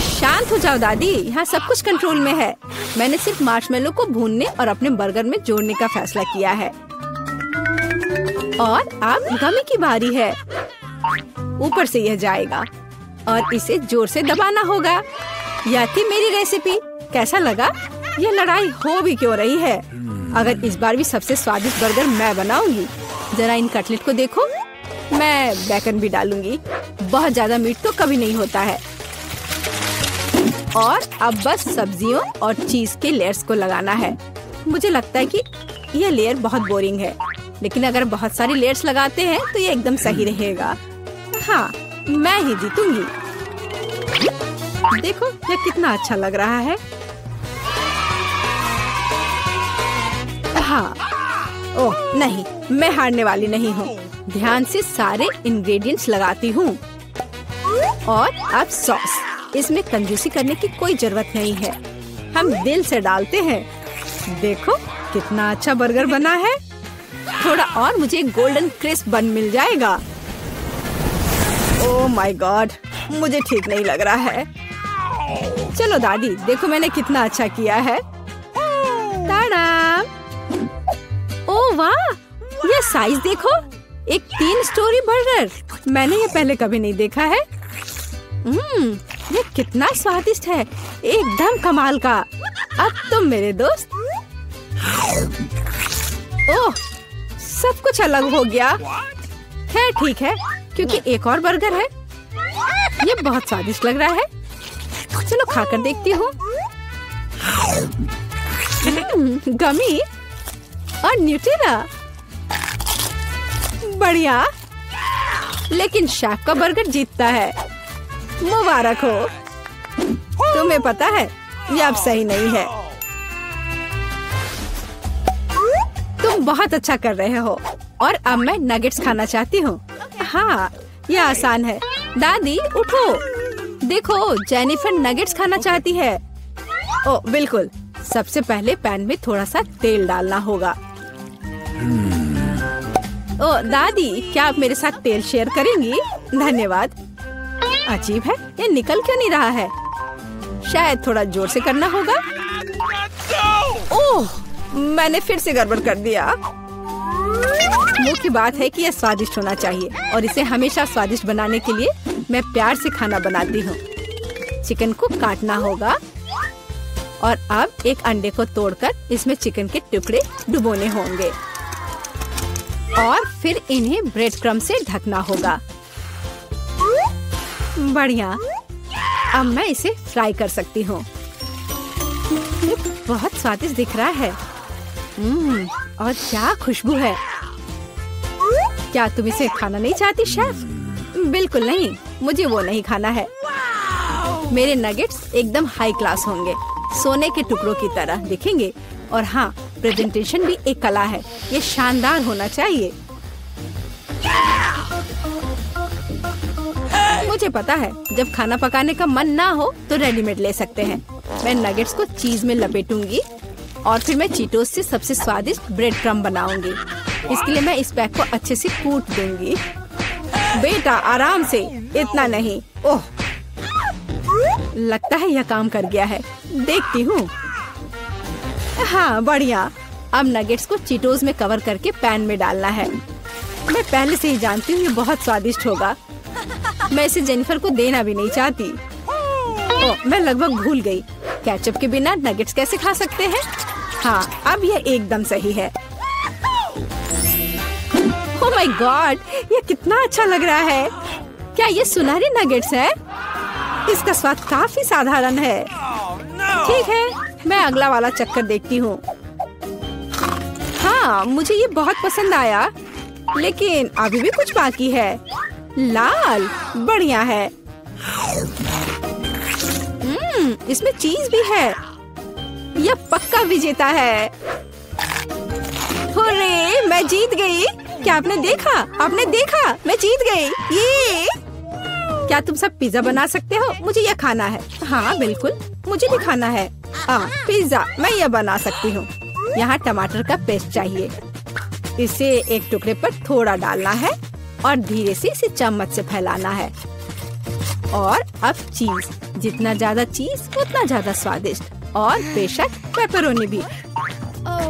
शांत हो जाओ दादी, यहाँ सब कुछ कंट्रोल में है। मैंने सिर्फ मार्शमेलो को भूनने और अपने बर्गर में जोड़ने का फैसला किया है। और अब गमी की बारी है। ऊपर से यह जाएगा और इसे जोर से दबाना होगा। यह थी मेरी रेसिपी। कैसा लगा? यह लड़ाई हो भी क्यों रही है? अगर इस बार भी सबसे स्वादिष्ट बर्गर मैं बनाऊंगी। जरा इन कटलेट को देखो। मैं बेकन भी डालूंगी। बहुत ज्यादा मीट तो कभी नहीं होता है। और अब बस सब्जियों और चीज के लेयर्स को लगाना है। मुझे लगता है कि यह लेयर बहुत बोरिंग है, लेकिन अगर बहुत सारी लेयर्स लगाते हैं तो ये एकदम सही रहेगा। हाँ, मैं ही जीतूंगी। देखो यह कितना अच्छा लग रहा है। हाँ, ओह नहीं, मैं हारने वाली नहीं हूँ। ध्यान से सारे इंग्रेडिएंट्स लगाती हूँ। और अब सॉस। इसमें कंजूसी करने की कोई जरूरत नहीं है। हम दिल से डालते हैं। देखो कितना अच्छा बर्गर बना है। थोड़ा और मुझे गोल्डन क्रिस्प बन मिल जाएगा। ओह माय गॉड, मुझे ठीक नहीं लग रहा है। चलो दादी, देखो मैंने कितना अच्छा किया है। ताड़ा! ओह वाह, ये साइज देखो। एक 3 स्टोरी बर्गर। मैंने ये पहले कभी नहीं देखा है। ये कितना स्वादिष्ट है, एकदम कमाल का। अब तुम मेरे दोस्त। ओह, सब कुछ अलग हो गया। खैर ठीक है, क्योंकि एक और बर्गर है। ये बहुत स्वादिष्ट लग रहा है। चलो खाकर देखती हूँ। गमी और न्यूटेला, बढ़िया। लेकिन शेफ का बर्गर जीतता है। मुबारक हो। तुम्हें पता है ये अब सही नहीं है। तुम बहुत अच्छा कर रहे हो। और अब मैं नगेट्स खाना चाहती हूँ। हाँ, ये आसान है। दादी उठो, देखो जेनिफर नगेट्स खाना चाहती है। ओ बिल्कुल। सबसे पहले पैन में थोड़ा सा तेल डालना होगा। ओ दादी, क्या आप मेरे साथ तेल शेयर करेंगी? धन्यवाद। अजीब है, ये निकल क्यों नहीं रहा है? शायद थोड़ा जोर से करना होगा। ओह, मैंने फिर से गड़बड़ कर दिया। मुख्य बात है कि यह स्वादिष्ट होना चाहिए और इसे हमेशा स्वादिष्ट बनाने के लिए मैं प्यार से खाना बनाती हूँ। चिकन को काटना होगा और अब एक अंडे को तोड़कर इसमें चिकन के टुकड़े डुबोने होंगे और फिर इन्हें ब्रेड क्रम्ब से ढकना होगा। बढ़िया। अब मैं इसे फ्राई कर सकती हूँ। ये बहुत स्वादिष्ट दिख रहा है। और क्या खुशबू है। क्या तुम इसे खाना नहीं चाहती शेफ? बिल्कुल नहीं, मुझे वो नहीं खाना है। मेरे नगेट्स एकदम हाई क्लास होंगे, सोने के टुकड़ों की तरह दिखेंगे। और हाँ, प्रेजेंटेशन भी एक कला है, ये शानदार होना चाहिए। मुझे पता है, जब खाना पकाने का मन ना हो तो रेडीमेड ले सकते हैं। मैं नगेट्स को चीज में लपेटूंगी और फिर मैं चीटोस से सबसे स्वादिष्ट ब्रेड क्रम्ब बनाऊंगी। इसके लिए मैं इस पैक को अच्छे से कूट दूंगी। बेटा आराम से, इतना नहीं। ओह, लगता है यह काम कर गया है, देखती हूँ। हाँ बढ़िया। अब नगेट्स को चीटोस में कवर करके पैन में डालना है। मैं पहले से ही जानती हूँ ये बहुत स्वादिष्ट होगा। मैं इसे जेनिफर को देना भी नहीं चाहती। ओह, मैं लगभग भूल गई, केचप के बिना नगेट्स कैसे खा सकते हैं। हाँ, अब यह एकदम सही है। ओह माय गॉड, ये कितना अच्छा लग रहा है। क्या ये सुनहरी नगेट्स है? इसका स्वाद काफी साधारण है। ठीक है, मैं अगला वाला चक्कर देखती हूँ। हाँ, मुझे ये बहुत पसंद आया, लेकिन अभी भी कुछ बाकी है। लाल, बढ़िया है। इसमें चीज भी है। यह पक्का विजेता है। हुर्रे, मैं जीत गई। क्या आपने देखा? आपने देखा? मैं जीत गई। ये क्या तुम सब पिज्जा बना सकते हो? मुझे यह खाना है। हाँ बिल्कुल, मुझे भी खाना है। पिज्जा मैं यह बना सकती हूँ। यहाँ टमाटर का पेस्ट चाहिए। इसे एक टुकड़े पर थोड़ा डालना है और धीरे से इसे चम्मच से फैलाना है। और अब चीज, जितना ज्यादा चीज उतना ज्यादा स्वादिष्ट, और बेशक पेपरोनी भी।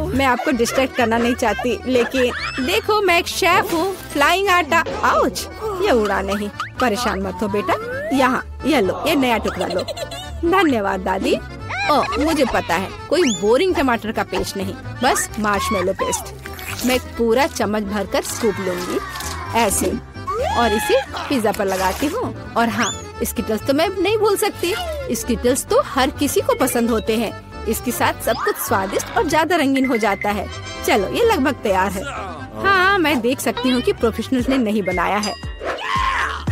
मैं आपको डिस्ट्रैक्ट करना नहीं चाहती, लेकिन देखो मैं एक शेफ हूँ। फ्लाइंग आटा, आउच, ये उड़ा नहीं। परेशान मत हो बेटा। यहाँ ये लो, ये नया टुकड़ा लो। धन्यवाद दादी। ओह, मुझे पता है, कोई बोरिंग टमाटर का पेस्ट नहीं, बस मार्शमेलो पेस्ट। मैं पूरा चम्मच भरकर स्कूप लूंगी ऐसे, और इसे पिज्जा पर लगाती हूँ। और हाँ, स्किटल्स तो मैं नहीं भूल सकती। स्किटल्स तो हर किसी को पसंद होते हैं। इसके साथ सब कुछ स्वादिष्ट और ज्यादा रंगीन हो जाता है। चलो, ये लगभग तैयार है। हाँ, मैं देख सकती हूँ कि प्रोफेशनल्स ने नहीं बनाया है।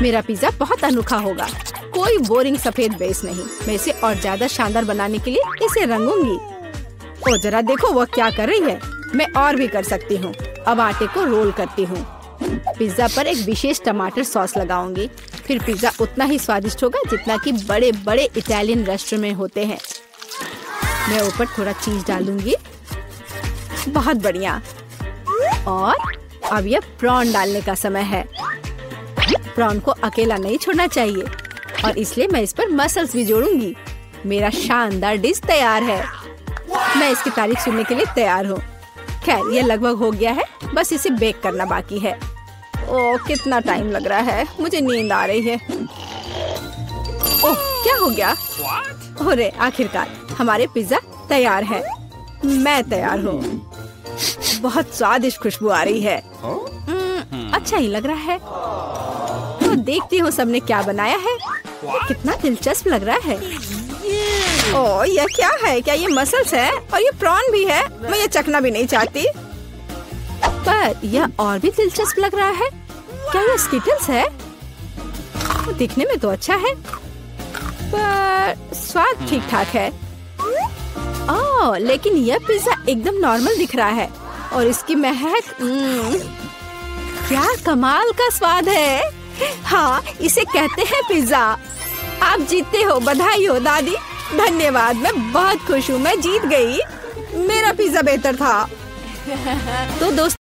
मेरा पिज्जा बहुत अनोखा होगा, कोई बोरिंग सफेद बेस नहीं। मैं इसे और ज्यादा शानदार बनाने के लिए इसे रंगूंगी। ओ जरा देखो वो क्या कर रही है। मैं और भी कर सकती हूँ। अब आटे को रोल करती हूँ। पिज्जा पर एक विशेष टमाटर सॉस लगाऊंगी। फिर पिज्जा उतना ही स्वादिष्ट होगा जितना कि बड़े बड़े इटालियन रेस्टोरेंट में होते हैं। मैं ऊपर थोड़ा चीज डालूंगी। बहुत बढ़िया। और अब यह प्रॉन डालने का समय है। प्रॉन को अकेला नहीं छोड़ना चाहिए, और इसलिए मैं इस पर मसल्स भी जोड़ूंगी। मेरा शानदार डिश तैयार है। मैं इसकी तारीफ सुनने के लिए तैयार हूँ। खैर, ये लगभग हो गया है, बस इसे बेक करना बाकी है। ओह, कितना टाइम लग रहा है, मुझे नींद आ रही है। ओह, क्या हो गया? अरे आखिरकार हमारे पिज्जा तैयार है। मैं तैयार हूँ। बहुत स्वादिष्ट खुशबू आ रही है। अच्छा ही लग रहा है। तो देखती हूँ सबने क्या बनाया है। कितना दिलचस्प लग रहा है। ओह, यह क्या है? क्या ये मसल्स है? और ये प्रॉन भी है? मैं ये चखना भी नहीं चाहती। पर यह और भी दिलचस्प लग रहा है। क्या ये स्किटल्स है? दिखने में तो अच्छा है, पर स्वाद ठीक ठाक है। ओह, लेकिन यह पिज्जा एकदम नॉर्मल दिख रहा है, और इसकी महक, क्या कमाल का स्वाद है। हाँ, इसे कहते हैं पिज्जा। आप जीतते हो, बधाई हो दादी। धन्यवाद, मैं बहुत खुश हूँ। मैं जीत गई। मेरा पिज्जा बेहतर था। तो दोस्तों,